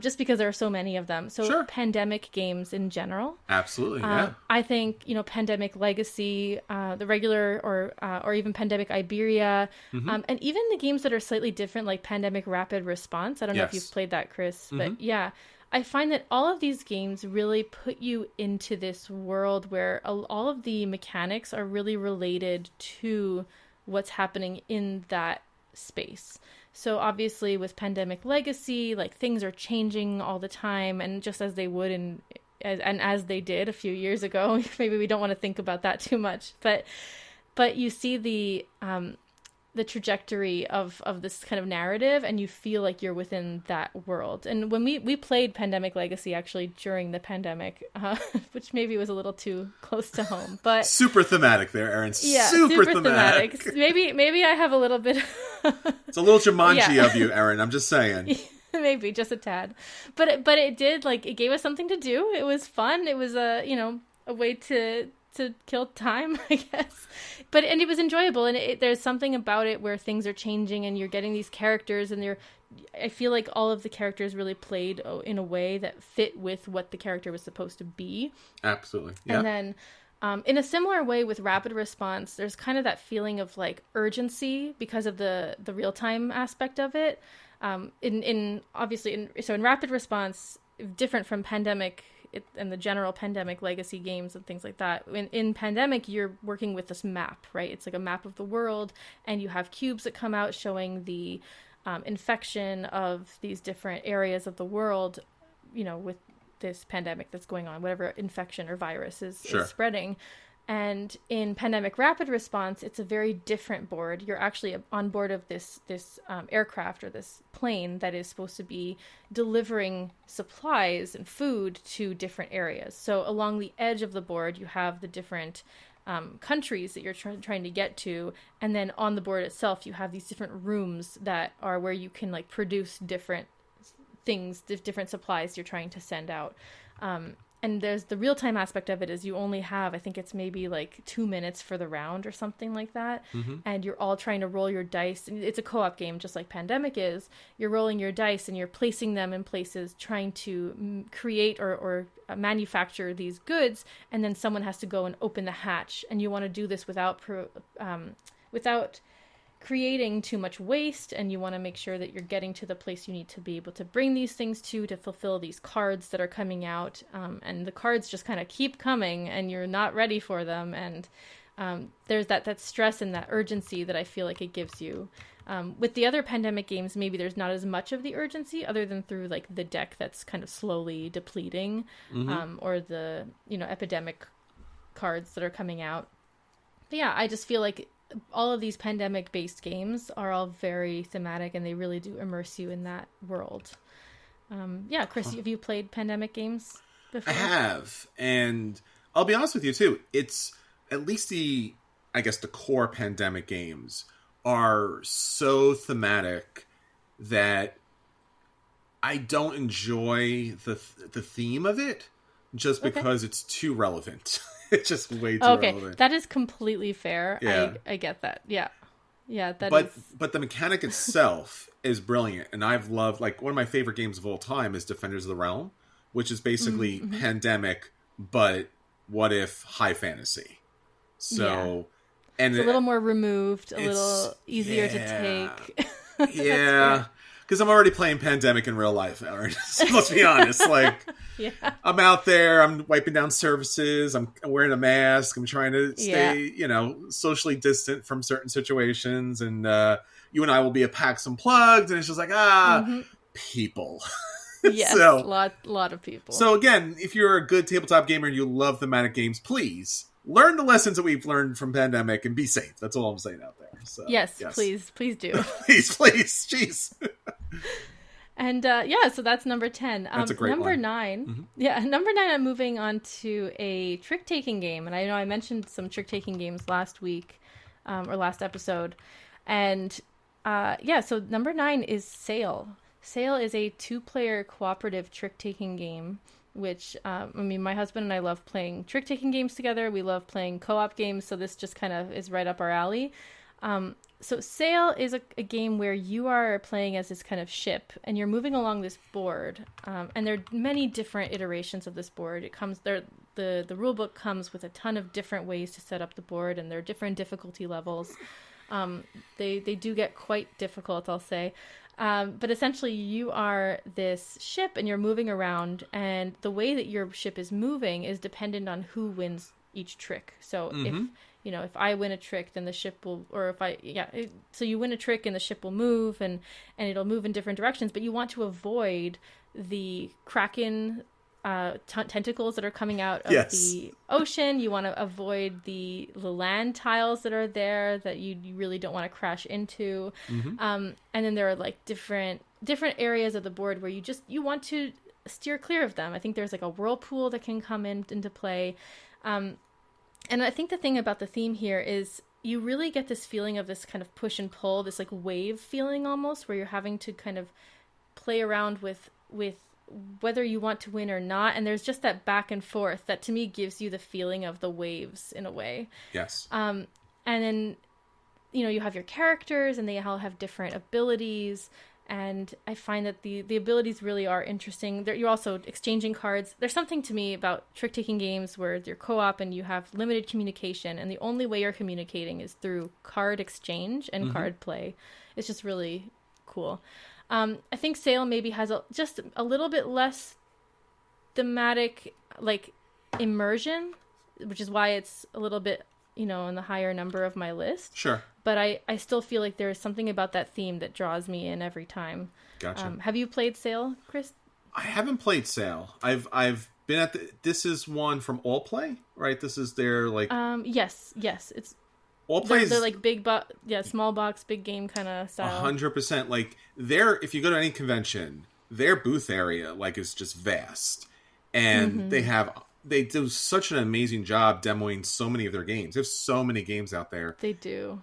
just because there are so many of them. So Sure. Pandemic games in general. Absolutely, yeah. I think, you know, Pandemic Legacy, the regular, or even Pandemic Iberia, and even the games that are slightly different, like Pandemic Rapid Response. I don't know if Yes. you've played that, Chris, but yeah. I find that all of these games really put you into this world where all of the mechanics are really related to what's happening in that space. So obviously with Pandemic Legacy, like things are changing all the time, and just as they would as they did a few years ago. Maybe we don't want to think about that too much, but you see the trajectory of this kind of narrative, and you feel like you're within that world. And when we played Pandemic Legacy actually during the pandemic, which maybe was a little too close to home, but super thematic there, Erin. yeah, super thematic. Maybe I have a little bit. It's a little Jumanji Yeah. of you, Erin. I'm just saying. Maybe just a tad, but it did, like, it gave us something to do. It was fun. It was a way to kill time, I guess. And it was enjoyable, and there's something about it where things are changing, and you're getting these characters, and I feel like all of the characters really played in a way that fit with what the character was supposed to be. Absolutely, yeah. And then in a similar way with Rapid Response, there's kind of that feeling of like urgency because of the real time aspect of it. In Rapid Response, different from Pandemic and the general Pandemic Legacy games and things like that. In Pandemic, you're working with this map, right? It's like a map of the world, and you have cubes that come out showing the infection of these different areas of the world, with this pandemic that's going on, whatever infection or virus is spreading. And in Pandemic Rapid Response, it's a very different board. You're actually on board of this aircraft or this plane that is supposed to be delivering supplies and food to different areas. So along the edge of the board, you have the different countries that you're trying to get to. And then on the board itself, you have these different rooms that are where you can like produce different things, different supplies you're trying to send out. And there's the real-time aspect of it is you only have, I think it's maybe like 2 minutes for the round or something like that. Mm-hmm. And you're all trying to roll your dice. And it's a co-op game, just like Pandemic is. You're rolling your dice and you're placing them in places, trying to create or manufacture these goods. And then someone has to go and open the hatch. And you want to do this without creating too much waste, and you want to make sure that you're getting to the place you need to be able to bring these things to fulfill these cards that are coming out, and the cards just kind of keep coming and you're not ready for them, and there's that stress and that urgency that I feel like it gives you. With the other Pandemic games, maybe there's not as much of the urgency other than through like the deck that's kind of slowly depleting, or the epidemic cards that are coming out. But yeah, I just feel like all of these pandemic-based games are all very thematic, and they really do immerse you in that world. Yeah, Chris, have you played Pandemic games before? I have, and I'll be honest with you too. It's at least I guess the core Pandemic games are so thematic that I don't enjoy the theme of it just because it's too relevant. It's just way too relevant. That is completely fair. Yeah. I get that. Yeah. Yeah, But the mechanic itself is brilliant, and I've loved, like, one of my favorite games of all time is Defenders of the Realm, which is basically Pandemic, but what if high fantasy. So, and it's a little more removed, a little easier to take. Yeah, because I'm already playing Pandemic in real life, Erin. So let's be honest. Like, I'm out there, I'm wiping down services, I'm wearing a mask, I'm trying to stay, socially distant from certain situations, and you and I will be at PAX Unplugged, and it's just like, people. Yes, so, lot of people. So again, if you're a good tabletop gamer and you love thematic games, please learn the lessons that we've learned from Pandemic and be safe. That's all I'm saying out there. So, yes. Please do. please, jeez. And so that's number 10. That's a great number one. 9. Mm-hmm. Yeah, number 9. I'm moving on to a trick-taking game, and I know I mentioned some trick-taking games last week, or last episode, and so number 9 is Sail. Sail is a 2-player cooperative trick-taking game, which, my husband and I love playing trick-taking games together. We love playing co-op games, so this just kind of is right up our alley. So Sail is a game where you are playing as this kind of ship, and you're moving along this board, and there are many different iterations of this board. It comes there. The rule book comes with a ton of different ways to set up the board, and there are different difficulty levels. They do get quite difficult, I'll say. But essentially you are this ship and you're moving around, and the way that your ship is moving is dependent on who wins each trick. So if I win a trick, then the ship will, so you win a trick and the ship will move, and it'll move in different directions, but you want to avoid the Kraken tentacles that are coming out of the ocean. You want to avoid the land tiles that are there that you really don't want to crash into. And then there are like different areas of the board where you want to steer clear of them. I think there's like a whirlpool that can come into play. And I think the thing about the theme here is you really get this feeling of this kind of push and pull, this like wave feeling almost, where you're having to kind of play around with whether you want to win or not. And there's just that back and forth that to me gives you the feeling of the waves in a way. Yes. And then, you have your characters and they all have different abilities. And I find that the abilities really are interesting. You're also exchanging cards. There's something to me about trick-taking games where you're co-op and you have limited communication, and the only way you're communicating is through card exchange and card play. It's just really cool. I think Sail maybe has just a little bit less thematic, like, immersion, which is why it's a little bit, in the higher number of my list. Sure. But I still feel like there's something about that theme that draws me in every time. Gotcha. Have you played Sail, Chris? I haven't played Sail. I've been at this is one from All Play, right? This is their like. Yes. It's All Play. They're like big small box, big game kind of style. 100%. Like if you go to any convention, their booth area is just vast, and they do such an amazing job demoing so many of their games. They have so many games out there. They do.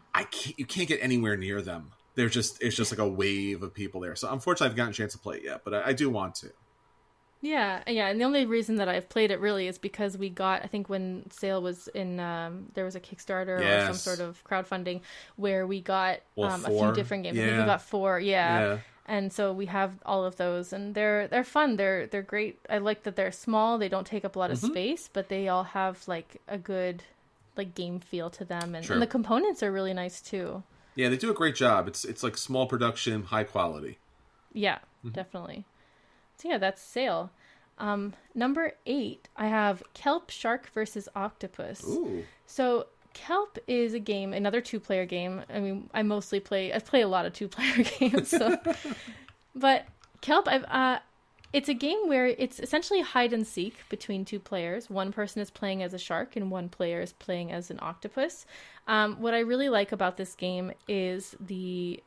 You can't get anywhere near them. It's just like a wave of people there. So unfortunately, I've gotten a chance to play it yet, but I do want to. Yeah. And the only reason that I've played it really is because we got, I think when Sail was in, there was a Kickstarter or some sort of crowdfunding where we got a few different games. Yeah. I think we got 4. Yeah. And so we have all of those, and they're fun. They're great. I like that they're small. They don't take up a lot of space, but they all have like a good like game feel to them, and the components are really nice too. Yeah, they do a great job. It's like small production, high quality. Yeah, definitely. So yeah, that's Sail. Number 8, I have Kelp Shark versus Octopus. Ooh. So Kelp is a game, another 2-player game. I mean, I play a lot of 2-player games. So. But Kelp, it's a game where it's essentially hide and seek between 2 players. One person is playing as a shark and one player is playing as an octopus. What I really like about this game is the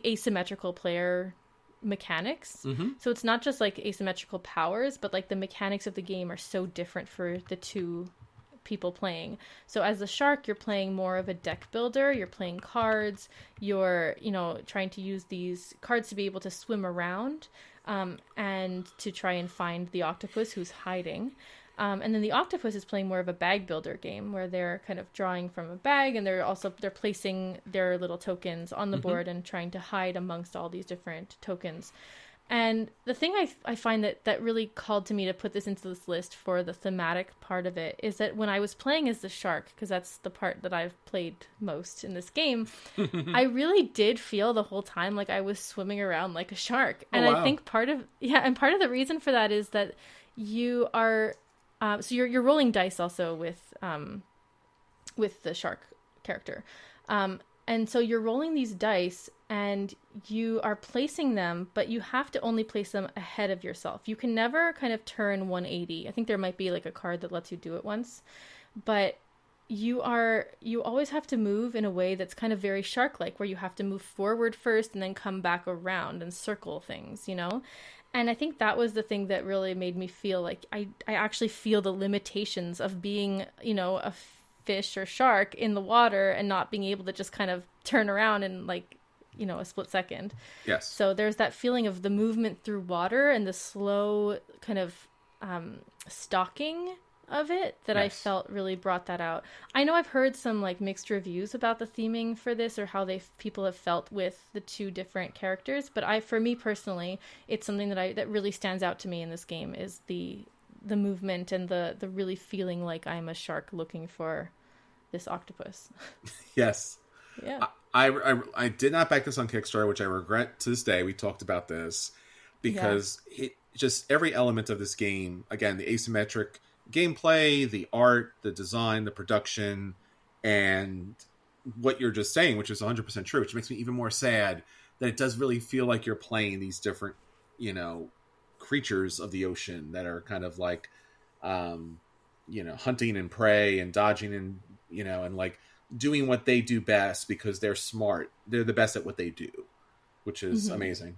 asymmetrical player mechanics. So it's not just like asymmetrical powers, but like the mechanics of the game are so different for the two people playing. So as the shark, you're playing more of a deck builder, you're playing cards, you're, you know, trying to use these cards to be able to swim around, and to try and find the octopus who's hiding. And then the octopus is playing more of a bag builder game where they're kind of drawing from a bag, and they're placing their little tokens on the board and trying to hide amongst all these different tokens. And the thing I find that really called to me to put this into this list for the thematic part of it is that when I was playing as the shark, because that's the part that I've played most in this game, I really did feel the whole time like I was swimming around like a shark. And I think part of the reason for that is that you are, so you're rolling dice also with the shark character. And so you're rolling these dice and you are placing them, but you have to only place them ahead of yourself. You can never kind of turn 180. I think there might be like a card that lets you do it once, but you always have to move in a way that's kind of very shark-like, where you have to move forward first and then come back around and circle things, you know? And I think that was the thing that really made me feel like I actually feel the limitations of being, you know, a fish or shark in the water and not being able to just kind of turn around in like, you know, a split second. Yes. So there's that feeling of the movement through water and the slow kind of stalking of it that I felt really brought that out. I know I've heard some like mixed reviews about the theming for this or how people have felt with the two different characters, but for me personally, it's something that really stands out to me in this game is the movement and the really feeling like I'm a shark looking for this octopus. Yes. Yeah. I did not back this on Kickstarter, which I regret to this day. We talked about this because it just every element of this game, again, the asymmetric gameplay, the art, the design, the production, and what you're just saying, which is 100% true, which makes me even more sad that it does really feel like you're playing these different, you know, creatures of the ocean that are kind of like, you know, hunting and prey and dodging and, you know, and like doing what they do best because they're smart. They're the best at what they do, which is amazing.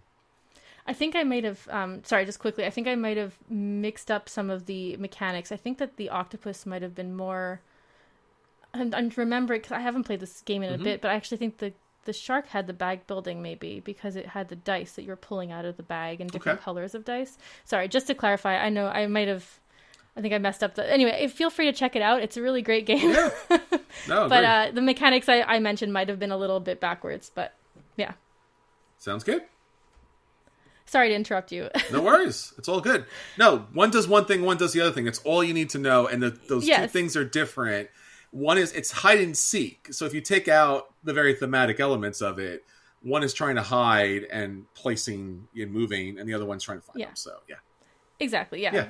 I think I might have, just quickly, I think I might have mixed up some of the mechanics. I think that the octopus might have been more, I'm remembering, because I haven't played this game in a bit, but I actually think the shark had the bag building maybe because it had the dice that you're pulling out of the bag and different colors of dice. Sorry, just to clarify, I know I think I messed up. Anyway, feel free to check it out. It's a really great game. Yeah. No, but the mechanics I mentioned might have been a little bit backwards, but yeah. Sounds good. Sorry to interrupt you. No worries. It's all good. No, one does one thing, one does the other thing. It's all you need to know. And those two things are different. One is it's hide and seek. So if you take out the very thematic elements of it, one is trying to hide and placing and moving, and the other one's trying to find them. So, yeah. Exactly. Yeah.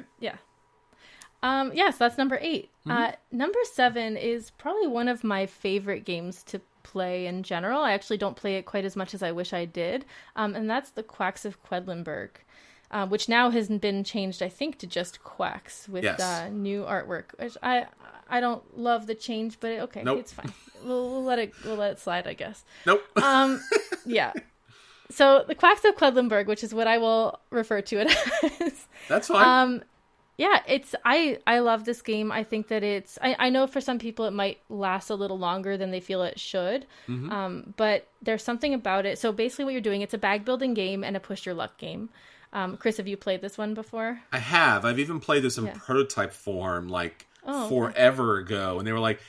So that's number 8. Number 7 is probably one of my favorite games to play in general. I actually don't play it quite as much as I wish I did. And that's the Quacks of Quedlinburg, which now has been changed, I think, to just Quacks with new artwork, which I don't love the change, but it's fine. We'll let it slide, I guess. Nope. Yeah. So the Quacks of Quedlinburg, which is what I will refer to it as. That's fine. Yeah, I love this game. I think that I know for some people it might last a little longer than they feel it should. But there's something about it. So basically what you're doing, it's a bag building game and a push your luck game. Chris, have you played this one before? I have. I've even played this in prototype form forever ago. And they were like,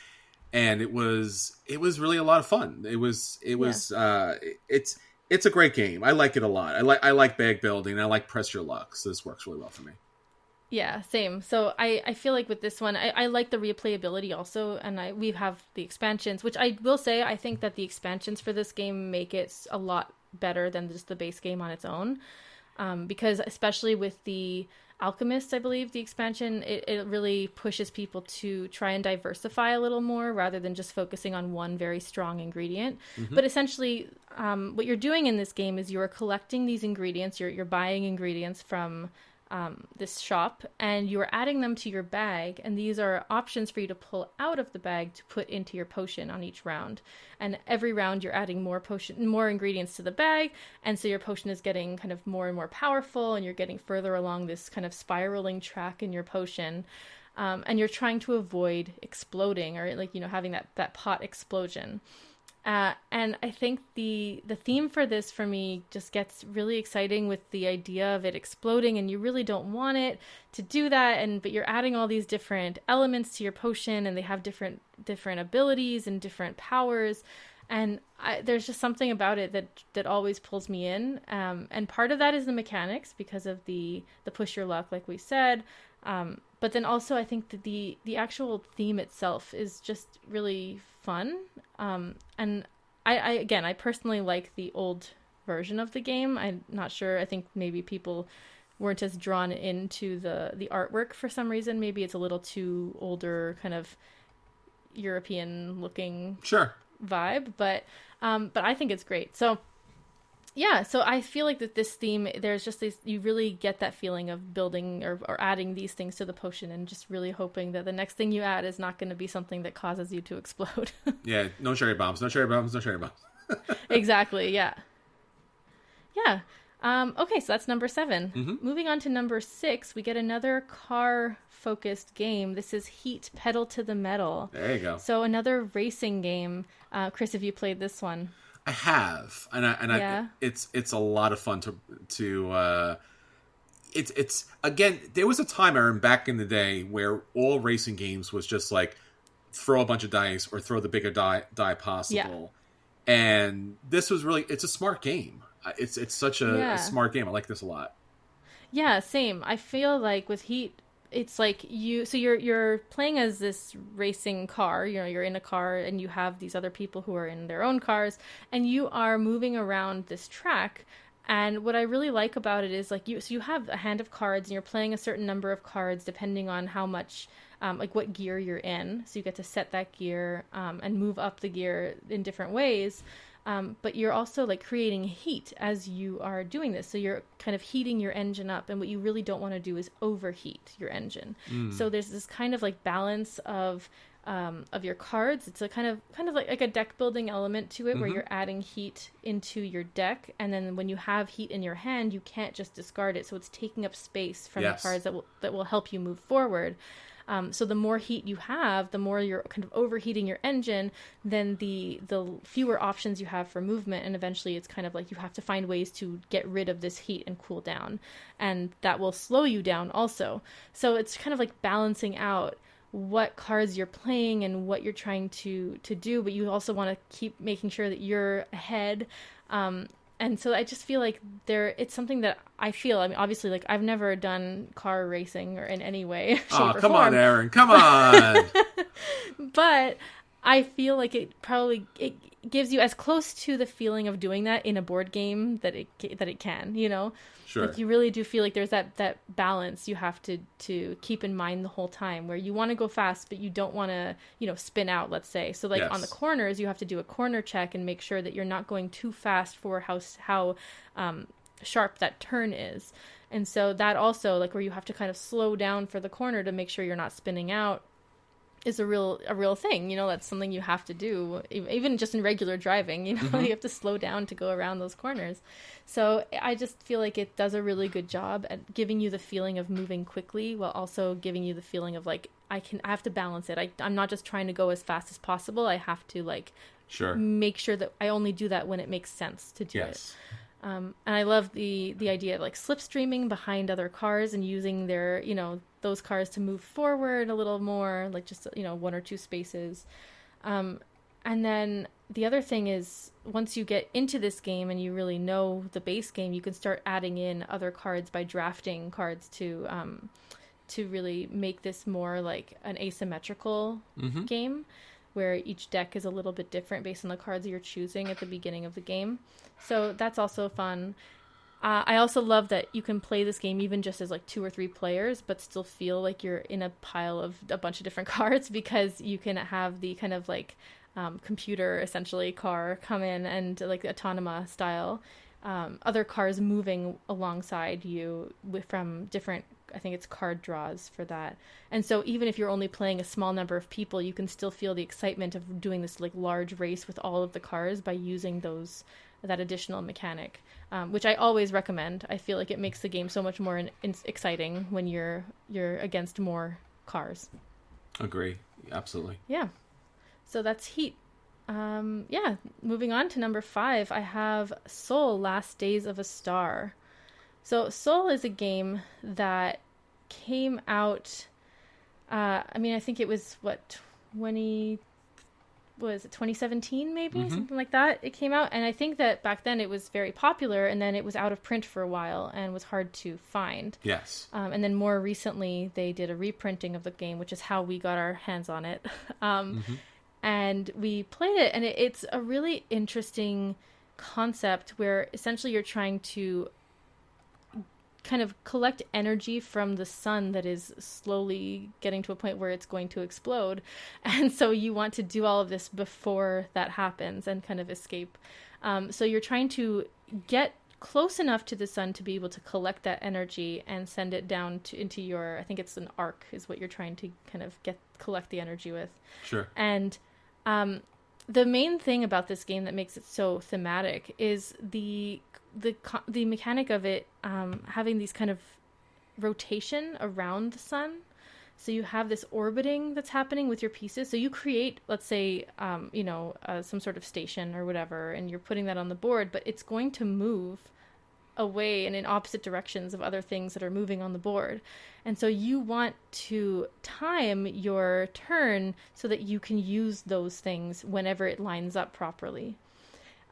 and it was really a lot of fun. It's a great game. I like it a lot. I like bag building. I like press your luck. So this works really well for me. Yeah, same. So I feel like with this one, I like the replayability also, and we have the expansions, which I will say, I think that the expansions for this game make it a lot better than just the base game on its own, because especially with the Alchemists, I believe, the expansion, it really pushes people to try and diversify a little more rather than just focusing on one very strong ingredient. But essentially, what you're doing in this game is you're collecting these ingredients, you're buying ingredients from this shop, and you are adding them to your bag, and these are options for you to pull out of the bag to put into your potion on each round. And every round you're adding more ingredients to the bag, and so your potion is getting kind of more and more powerful, and you're getting further along this kind of spiraling track in your potion. And you're trying to avoid exploding, or like, having that pot explosion. And I think the theme for this, for me, just gets really exciting with the idea of it exploding, and you really don't want it to do that. But you're adding all these different elements to your potion, and they have different abilities and different powers. And there's just something about it that always pulls me in. And part of that is the mechanics, because of the push your luck, like we said. But then also I think that the actual theme itself is just really fun. And I personally like the old version of the game. I'm not sure. I think maybe people weren't as drawn into the artwork for some reason. Maybe it's a little too older, kind of European looking vibe, but I think it's great. So yeah, so I feel like that this theme, there's just this, you really get that feeling of building or adding these things to the potion, and just really hoping that the next thing you add is not going to be something that causes you to explode. Yeah, no cherry bombs, no cherry bombs, no cherry bombs. Exactly, yeah. Yeah. Okay, so that's number 7. Mm-hmm. Moving on to number 6, we get another car-focused game. This is Heat Pedal to the Metal. There you go. So another racing game. Chris, have you played this one? I have, and it's a lot of fun to it's again, there was a time, Erin, back in the day where all racing games was just like throw a bunch of dice or throw the bigger die possible. Yeah. And this was really, it's a smart game. It's such a smart game. I like this a lot. Yeah, same. I feel like with Heat, it's like you're playing as this racing car. You're in a car, and you have these other people who are in their own cars, and you are moving around this track. And what I really like about it is like you have a hand of cards, and you're playing a certain number of cards depending on how much like what gear you're in. So you get to set that gear and move up the gear in different ways. But you're also like creating heat as you are doing this. So you're kind of heating your engine up, and what you really don't want to do is overheat your engine. So there's this kind of like balance of your cards. It's a kind of like a deck building element to it, where you're adding heat into your deck, and then when you have heat in your hand, you can't just discard it. So it's taking up space from the cards that will help you move forward. So the more heat you have, the more you're kind of overheating your engine, then the fewer options you have for movement. And eventually it's kind of like you have to find ways to get rid of this heat and cool down. And that will slow you down also. So it's kind of like balancing out what cards you're playing and what you're trying to do, but you also want to keep making sure that you're ahead. And so I just feel like it's something that I feel, I mean, obviously, like, I've never done car racing or in any way, shape, or come form. on, Erin, come on! But I feel like it gives you as close to the feeling of doing that in a board game that it can, you know? Sure. Like, you really do feel like there's that balance you have to keep in mind the whole time, where you want to go fast, but you don't want to, spin out, let's say. So, like, on the corners, you have to do a corner check and make sure that you're not going too fast for how sharp that turn is. And so that also, like, where you have to kind of slow down for the corner to make sure you're not spinning out, is a real thing. That's something you have to do, even just in regular driving. You have to slow down to go around those corners. So I just feel like it does a really good job at giving you the feeling of moving quickly, while also giving you the feeling of like, I have to balance it. I'm not just trying to go as fast as possible. I have to make sure that I only do that when it makes sense to do it. And I love the idea of like slipstreaming behind other cars and using their, those cars to move forward a little more, like just, 1 or 2 spaces. And then the other thing is, once you get into this game and you really know the base game, you can start adding in other cards by drafting cards to really make this more like an asymmetrical game, where each deck is a little bit different based on the cards you're choosing at the beginning of the game. So that's also fun. I also love that you can play this game even just as like 2 or 3 players, but still feel like you're in a pile of a bunch of different cards, because you can have the kind of like computer essentially car come in and like the Autonoma style other cars moving alongside you from different, I think it's card draws for that. And so even if you're only playing a small number of people, you can still feel the excitement of doing this like large race with all of the cars by using that additional mechanic, which I always recommend. I feel like it makes the game so much more exciting when you're against more cars. Agree. Absolutely. Yeah. So that's Heat. Moving on to number 5, I have Soul: Last Days of a Star. So Soul is a game that came out, I think it was, 2017 maybe? Something like that. It came out, and I think that back then it was very popular, and then it was out of print for a while and was hard to find. Yes. And then more recently they did a reprinting of the game, which is how we got our hands on it. And we played it, and it's a really interesting concept where essentially you're trying to kind of collect energy from the sun that is slowly getting to a point where it's going to explode. And so you want to do all of this before that happens and kind of escape. So you're trying to get close enough to the sun to be able to collect that energy and send it down into your, I think it's an arc is what you're trying to kind of collect the energy with. Sure. And the main thing about this game that makes it so thematic is the mechanic of it having these kind of rotation around the sun. So you have this orbiting that's happening with your pieces. So you create, let's say, some sort of station or whatever, and you're putting that on the board, but it's going to move away and in opposite directions of other things that are moving on the board. And so you want to time your turn so that you can use those things whenever it lines up properly.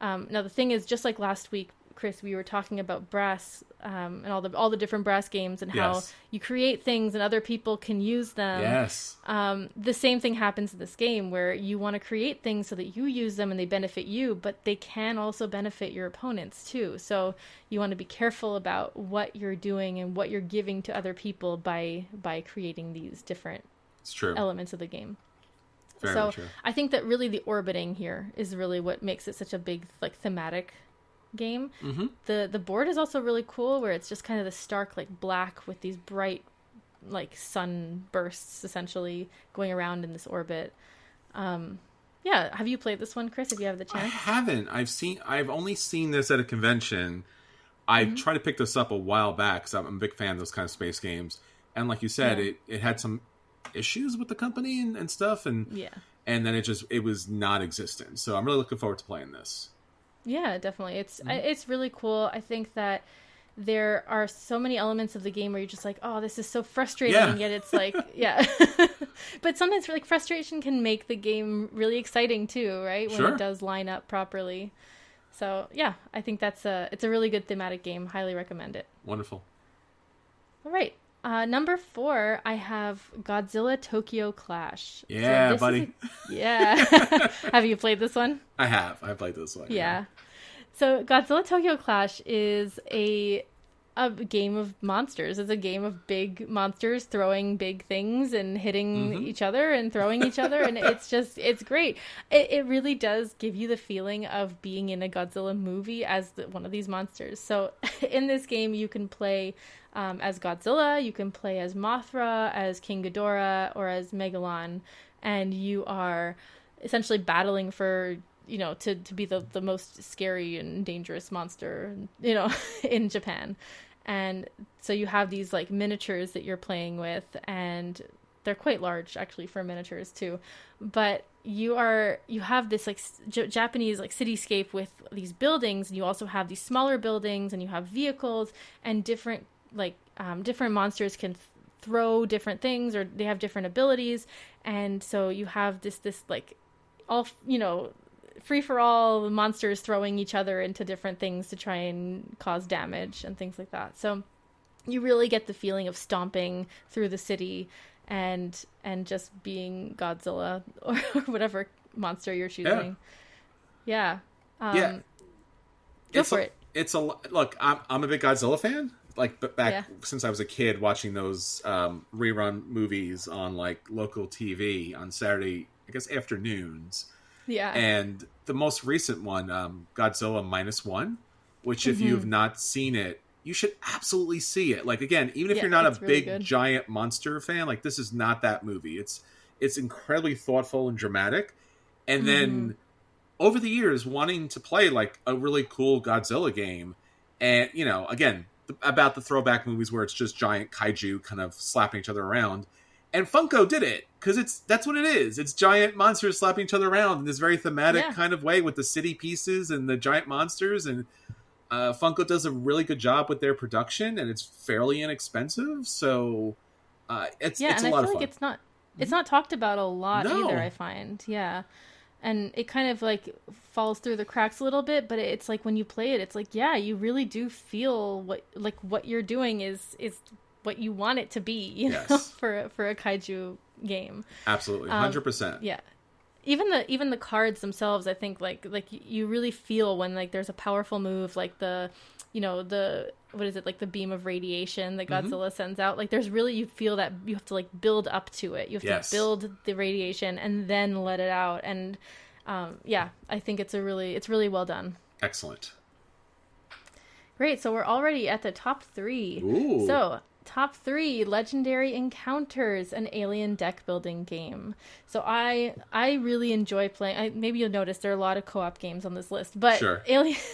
Now the thing is, just like last week, Chris, we were talking about brass and all the different brass games and how you create things and other people can use them. Yes. The same thing happens in this game where you want to create things so that you use them and they benefit you, but they can also benefit your opponents too. So you want to be careful about what you're doing and what you're giving to other people by creating these different elements of the game. Very true. I think that really the orbiting here is really what makes it such a big like thematic game. The board is also really cool where it's just kind of the stark like black with these bright like sun bursts essentially going around in this orbit. Have you played this one, Chris, if you have the chance? I haven't. I've only seen this at a convention. I tried to pick this up a while back because I'm a big fan of those kind of space games, and like you said, it had some issues with the company and stuff, and then it was not existent. So I'm really looking forward to playing this. Yeah, definitely. It's really cool. I think that there are so many elements of the game where you're just like, oh, this is so frustrating, and yet it's like, But sometimes like frustration can make the game really exciting too, right? When it does line up properly. So yeah, I think it's a really good thematic game. Highly recommend it. Wonderful. All right. Number 4, I have Godzilla Tokyo Clash. Yeah, buddy. Have you played this one? I have. I played this one. Yeah. So Godzilla Tokyo Clash is a game of monsters. It's a game of big monsters throwing big things and hitting each other and throwing each other. And it's great. It really does give you the feeling of being in a Godzilla movie as one of these monsters. So in this game, you can play as Godzilla, you can play as Mothra, as King Ghidorah, or as Megalon. And you are essentially battling for, to be the most scary and dangerous monster, in Japan. And so you have these like miniatures that you're playing with, and they're quite large actually for miniatures too. But you have this like Japanese like cityscape with these buildings, and you also have these smaller buildings, and you have vehicles, and different monsters can throw different things, or they have different abilities. And so you have this like all free for all monsters throwing each other into different things to try and cause damage and things like that. So you really get the feeling of stomping through the city and just being Godzilla or whatever monster you're choosing. Go for it. Look, I'm a big Godzilla fan. Like back since I was a kid, watching those rerun movies on like local TV on Saturday, I guess afternoons. Yeah. And the most recent one, Godzilla -1, which if you have not seen it, you should absolutely see it. Like, again, even if you're not a really big good. giant monster fan, like, this is not that movie. It's incredibly thoughtful and dramatic. And then over the years, wanting to play like a really cool Godzilla game, and again, about the throwback movies where it's just giant kaiju kind of slapping each other around. And Funko did it, because that's what it is. It's giant monsters slapping each other around in this very thematic kind of way with the city pieces and the giant monsters. And Funko does a really good job with their production, and it's fairly inexpensive. So it's a lot of fun. And I feel like it's not talked about a lot either, I find. Yeah. And it kind of like falls through the cracks a little bit, but it's like when you play it, it's like, yeah, you really do feel what you're doing is what you want it to be, you know, for a kaiju game. Absolutely, 100%. Yeah, even the cards themselves, I think like you really feel when like there's a powerful move, like the what is it, like the beam of radiation that Godzilla sends out. Like there's really, you feel that you have to like build up to it. You have to build the radiation and then let it out. And I think it's really well done. Excellent. Great. So we're already at the top 3. Ooh. So top 3, Legendary Encounters, an alien deck building game. So I really enjoy playing. Maybe you'll notice there are a lot of co-op games on this list, but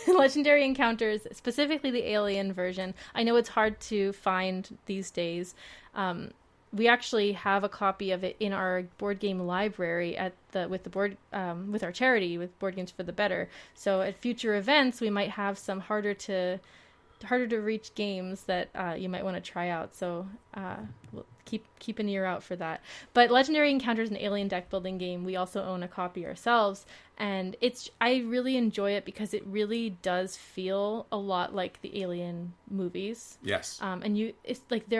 Legendary Encounters, specifically the alien version, I know it's hard to find these days. We actually have a copy of it in our board game library with our charity, with Board Games for the Better. So at future events, we might have some harder to reach games that you might want to try out. So we'll keep an ear out for that. But Legendary Encounters, an alien deck building game, we also own a copy ourselves, and I really enjoy it because it really does feel a lot like the Alien movies. Yes. And it's like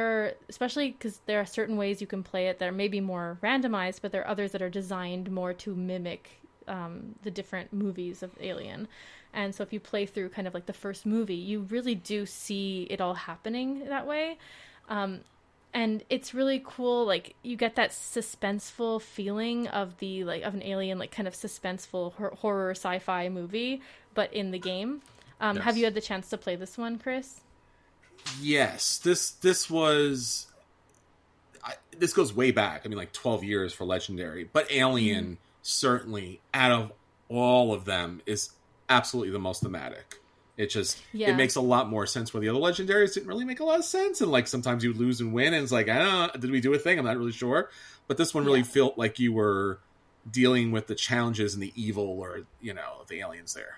especially because there are certain ways you can play it that are maybe more randomized, but there are others that are designed more to mimic the different movies of Alien. And so if you play through kind of like the first movie, you really do see it all happening that way. And it's really cool. Like you get that suspenseful feeling of of an alien, like kind of suspenseful horror sci-fi movie, but in the game. Have you had the chance to play this one, Chris? Yes. This was, this goes way back. I mean, like 12 years for Legendary, but Alien certainly out of all of them is absolutely the most thematic. It just it makes a lot more sense, where the other Legendaries didn't really make a lot of sense, and like sometimes you lose and win, and it's like, I don't know, did we do a thing? I'm not really sure. But this one really felt like you were dealing with the challenges and the evil, or the aliens there.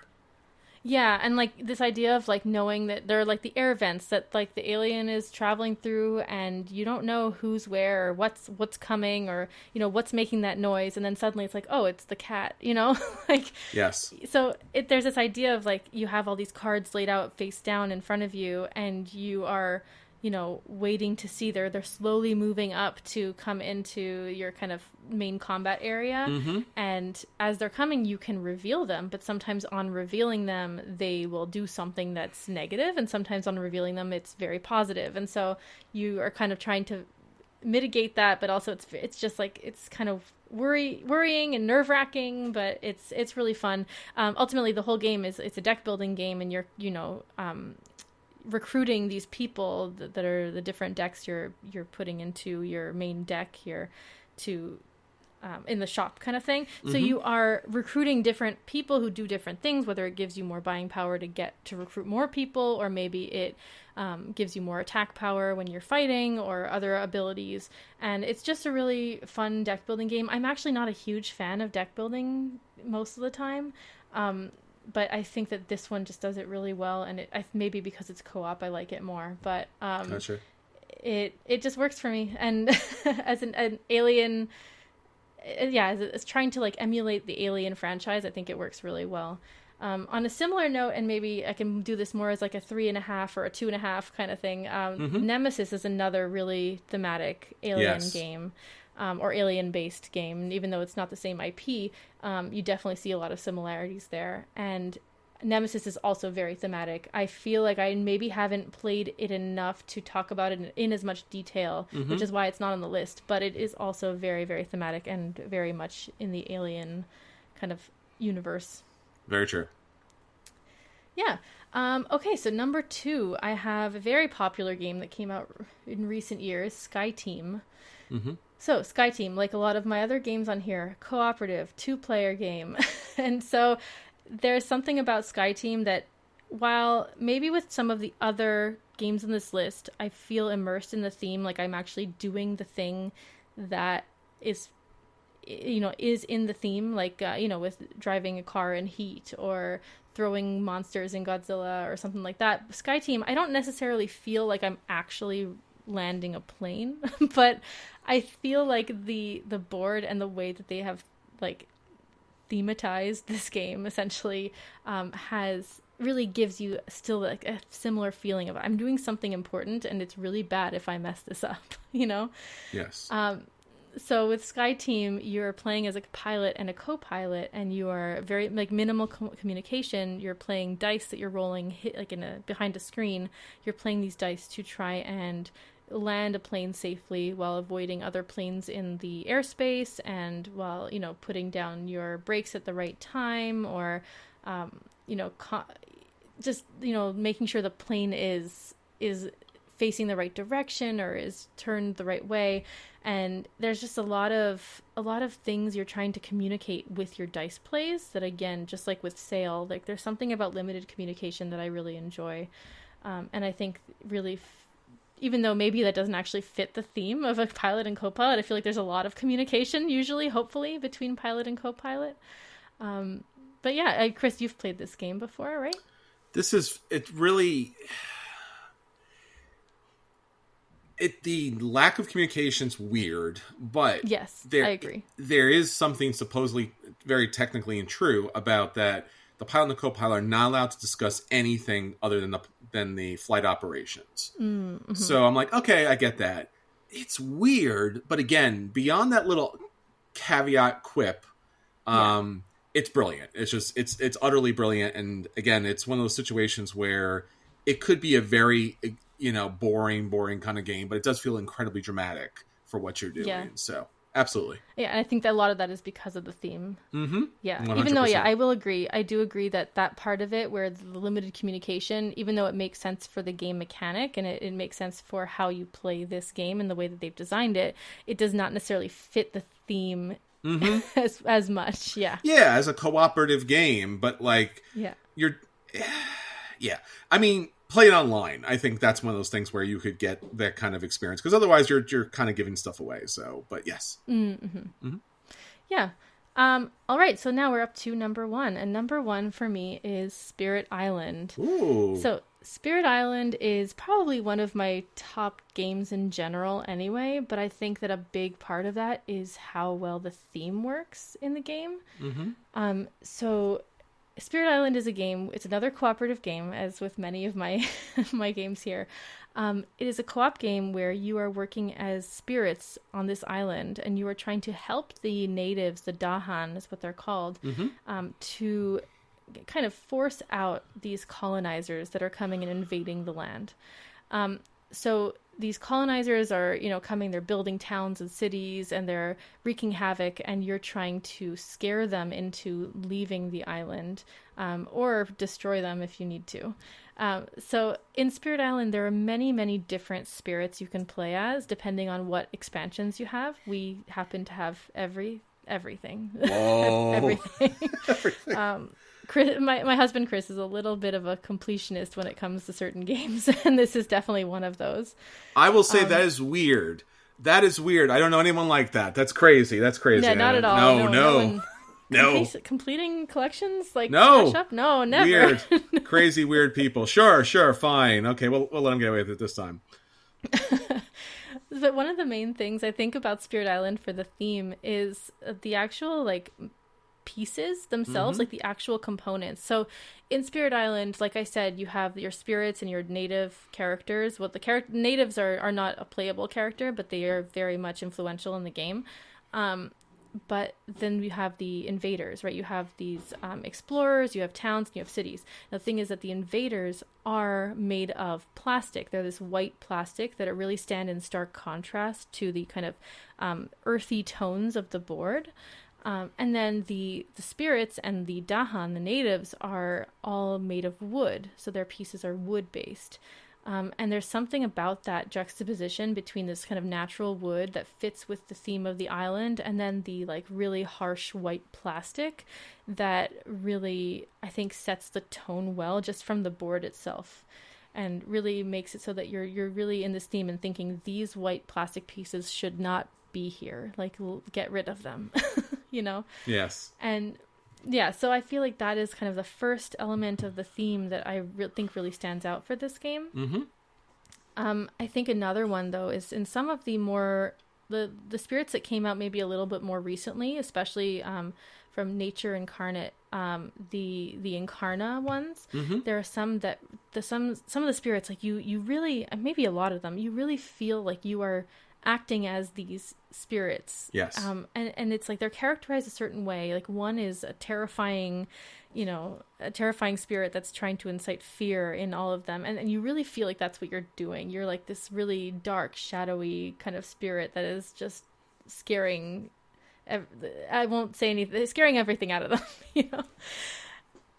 Yeah, and like this idea of like knowing that there are like the air vents that like the alien is traveling through, and you don't know who's where or what's coming, or what's making that noise, and then suddenly it's like, oh, it's the cat, like yes. So there's this idea of like you have all these cards laid out face down in front of you, and you are waiting to see they're slowly moving up to come into your kind of main combat area. And as they're coming, you can reveal them, but sometimes on revealing them, they will do something that's negative, and sometimes on revealing them, it's very positive. And so you are kind of trying to mitigate that, but also it's just like, it's kind of worrying and nerve-wracking, but it's really fun. Ultimately, the whole game it's a deck building game, and you're recruiting these people that are the different decks you're putting into your main deck here to in the shop kind of thing. So you are recruiting different people who do different things, whether it gives you more buying power to recruit more people, or maybe it gives you more attack power when you're fighting, or other abilities. And it's just a really fun deck building game. I'm actually not a huge fan of deck building most of the time. But I think that this one just does it really well, and maybe because it's co-op, I like it more. But Gotcha. It just works for me. And as an alien, as trying to like emulate the Alien franchise, I think it works really well. On a similar note, and maybe I can do this more as like a 3.5 or a 2.5 kind of thing. Nemesis is another really thematic alien game. Or alien-based game, even though it's not the same IP, you definitely see a lot of similarities there. And Nemesis is also very thematic. I feel like I maybe haven't played it enough to talk about it in as much detail, which is why it's not on the list. But it is also very, very thematic and very much in the alien kind of universe. Very true. Yeah. Okay, so number 2, I have a very popular game that came out in recent years, Sky Team. Mm-hmm. So, Sky Team, like a lot of my other games on here, cooperative, 2-player game. And so there's something about Sky Team that, while maybe with some of the other games on this list, I feel immersed in the theme, like I'm actually doing the thing that is in the theme, like, with driving a car in Heat or throwing monsters in Godzilla or something like that. Sky Team, I don't necessarily feel like I'm actually landing a plane, but I feel like the board and the way that they have, like, thematized this game essentially has really gives you still like a similar feeling of I'm doing something important and it's really bad if I mess this up, Yes. So with Sky Team, you're playing as a pilot and a co-pilot, and you are very like minimal communication. You're playing dice that you're rolling like behind a screen. You're playing these dice to try and land a plane safely while avoiding other planes in the airspace, and while putting down your brakes at the right time, or just making sure the plane is facing the right direction or is turned the right way. And there's just a lot of things you're trying to communicate with your dice plays that, again, just like with Sail, like there's something about limited communication that I really enjoy. And I think really, even though maybe that doesn't actually fit the theme of a pilot and co-pilot, I feel like there's a lot of communication usually, hopefully, between pilot and co-pilot. But yeah, Chris, you've played this game before, right? The lack of communication's weird, but yes, I agree. There is something supposedly very technically and true about that. The pilot and the co-pilot are not allowed to discuss anything other than the flight operations. Mm-hmm. So I'm like, okay, I get that. It's weird, but again, beyond that little caveat quip, it's brilliant. It's utterly brilliant. And again, it's one of those situations where it could be a very boring kind of game, but it does feel incredibly dramatic for what you're doing. Yeah. So absolutely. Yeah, and I think that a lot of that is because of the theme. Mm-hmm. Yeah, 100%. Even though, I will agree. I do agree that part of it, where the limited communication, even though it makes sense for the game mechanic and it makes sense for how you play this game and the way that they've designed it, it does not necessarily fit the theme as much. Yeah. Yeah, as a cooperative game, but like, I mean, play it online. I think that's one of those things where you could get that kind of experience, because otherwise you're kind of giving stuff away. So, but yes. Mm-hmm. Mm-hmm. Yeah. All right. So now we're up to number 1, and number 1 for me is Spirit Island. Ooh. So Spirit Island is probably one of my top games in general anyway, but I think that a big part of that is how well the theme works in the game. Mm-hmm. So Spirit Island is a game. It's another cooperative game, as with many of my my games here. It is a co-op game where you are working as spirits on this island, and you are trying to help the natives, the Dahan is what they're called, to kind of force out these colonizers that are coming and invading the land. So these colonizers are, coming, they're building towns and cities, and they're wreaking havoc, and you're trying to scare them into leaving the island, or destroy them if you need to. So in Spirit Island, there are many, many different spirits you can play as, depending on what expansions you have. We happen to have everything. Whoa. Everything. Chris, my husband Chris is a little bit of a completionist when it comes to certain games, and this is definitely one of those. I will say that is weird. That is weird. I don't know anyone like that. That's crazy. Yeah, not at all. No. Completing collections like no. Smash Up? No, never. Weird. Crazy weird people. Sure, fine. Okay, we'll let them get away with it this time. But one of the main things I think about Spirit Island for the theme is the actual pieces themselves, like the actual components. So in Spirit Island, like I said, you have your spirits and your native characters. Well, the natives are not a playable character, but they are very much influential in the game. But then you have the invaders, right? You have these explorers, you have towns, and you have cities. Now, the thing is that the invaders are made of plastic. They're this white plastic that really stand in stark contrast to the kind of earthy tones of the board. And then the spirits and the Dahan, the natives, are all made of wood. So their pieces are wood-based. And there's something about that juxtaposition between this kind of natural wood that fits with the theme of the island and then the like really harsh white plastic that really, I think, sets the tone well just from the board itself, and really makes it so that you're really in this theme and thinking these white plastic pieces should not be here. Like, get rid of them, you know? Yes. And yeah, so I feel like that is kind of the first element of the theme that I think really stands out for this game. Mm-hmm. I think another one, though, is in some of the more, the spirits that came out maybe a little bit more recently, especially from Nature Incarnate, the Incarna ones. Mm-hmm. There are some that, some of the spirits, like you really, maybe a lot of them, you really feel like you are acting as these spirits. Yes. And it's like they're characterized a certain way. Like one is a terrifying spirit that's trying to incite fear in all of them. And you really feel like that's what you're doing. You're like this really dark, shadowy kind of spirit that is just scaring, I won't say anything, scaring everything out of them, you know?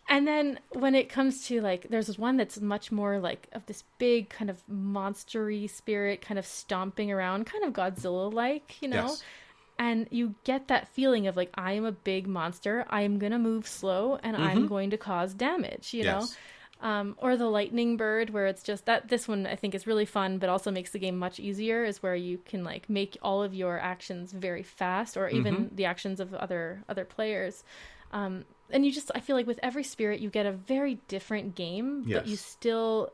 And then when it comes to like, there's this one that's much more like of this big kind of monstery spirit kind of stomping around, kind of Godzilla-like, you know? Yes. And you get that feeling of like, I am a big monster. I am going to move slow and I'm going to cause damage, you know? Or the lightning bird, where it's just that, this one I think is really fun, but also makes the game much easier, is where you can like make all of your actions very fast, or even the actions of other players. And you just, I feel like with every spirit, you get a very different game, but you still,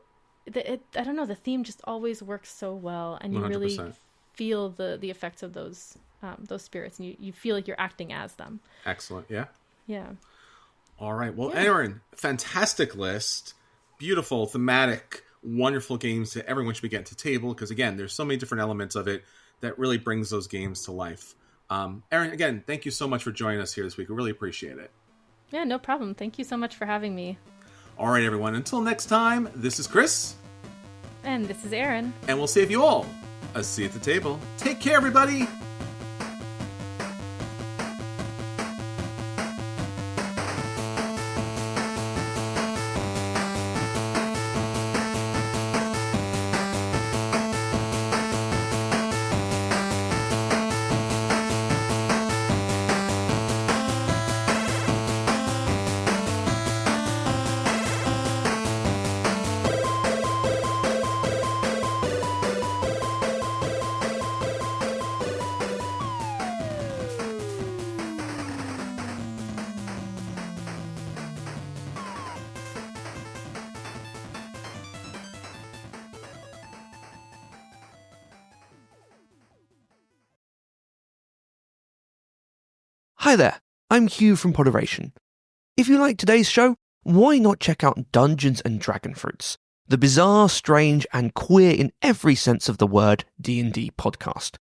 I don't know, the theme just always works so well, and you 100%. Really feel the effects of those spirits, and you feel like you're acting as them. Excellent. Yeah. Yeah. All right. Well, Erin, fantastic list. Beautiful, thematic, wonderful games that everyone should be getting to table, because again, there's so many different elements of it that really brings those games to life. Erin, again, thank you so much for joining us here this week. We really appreciate it. Yeah, no problem. Thank you so much for having me. All right, everyone. Until next time, this is Chris. And this is Erin. And we'll save you all a seat at the table. Take care, everybody. Hi there, I'm Hugh from Poderation. If you like today's show, why not check out Dungeons & Dragonfruits, the bizarre, strange, and queer in every sense of the word D&D podcast.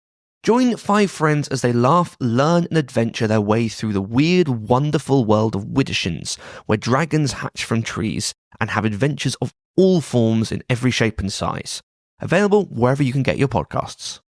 Join 5 friends as they laugh, learn, and adventure their way through the weird, wonderful world of Widdershins, where dragons hatch from trees and have adventures of all forms in every shape and size. Available wherever you can get your podcasts.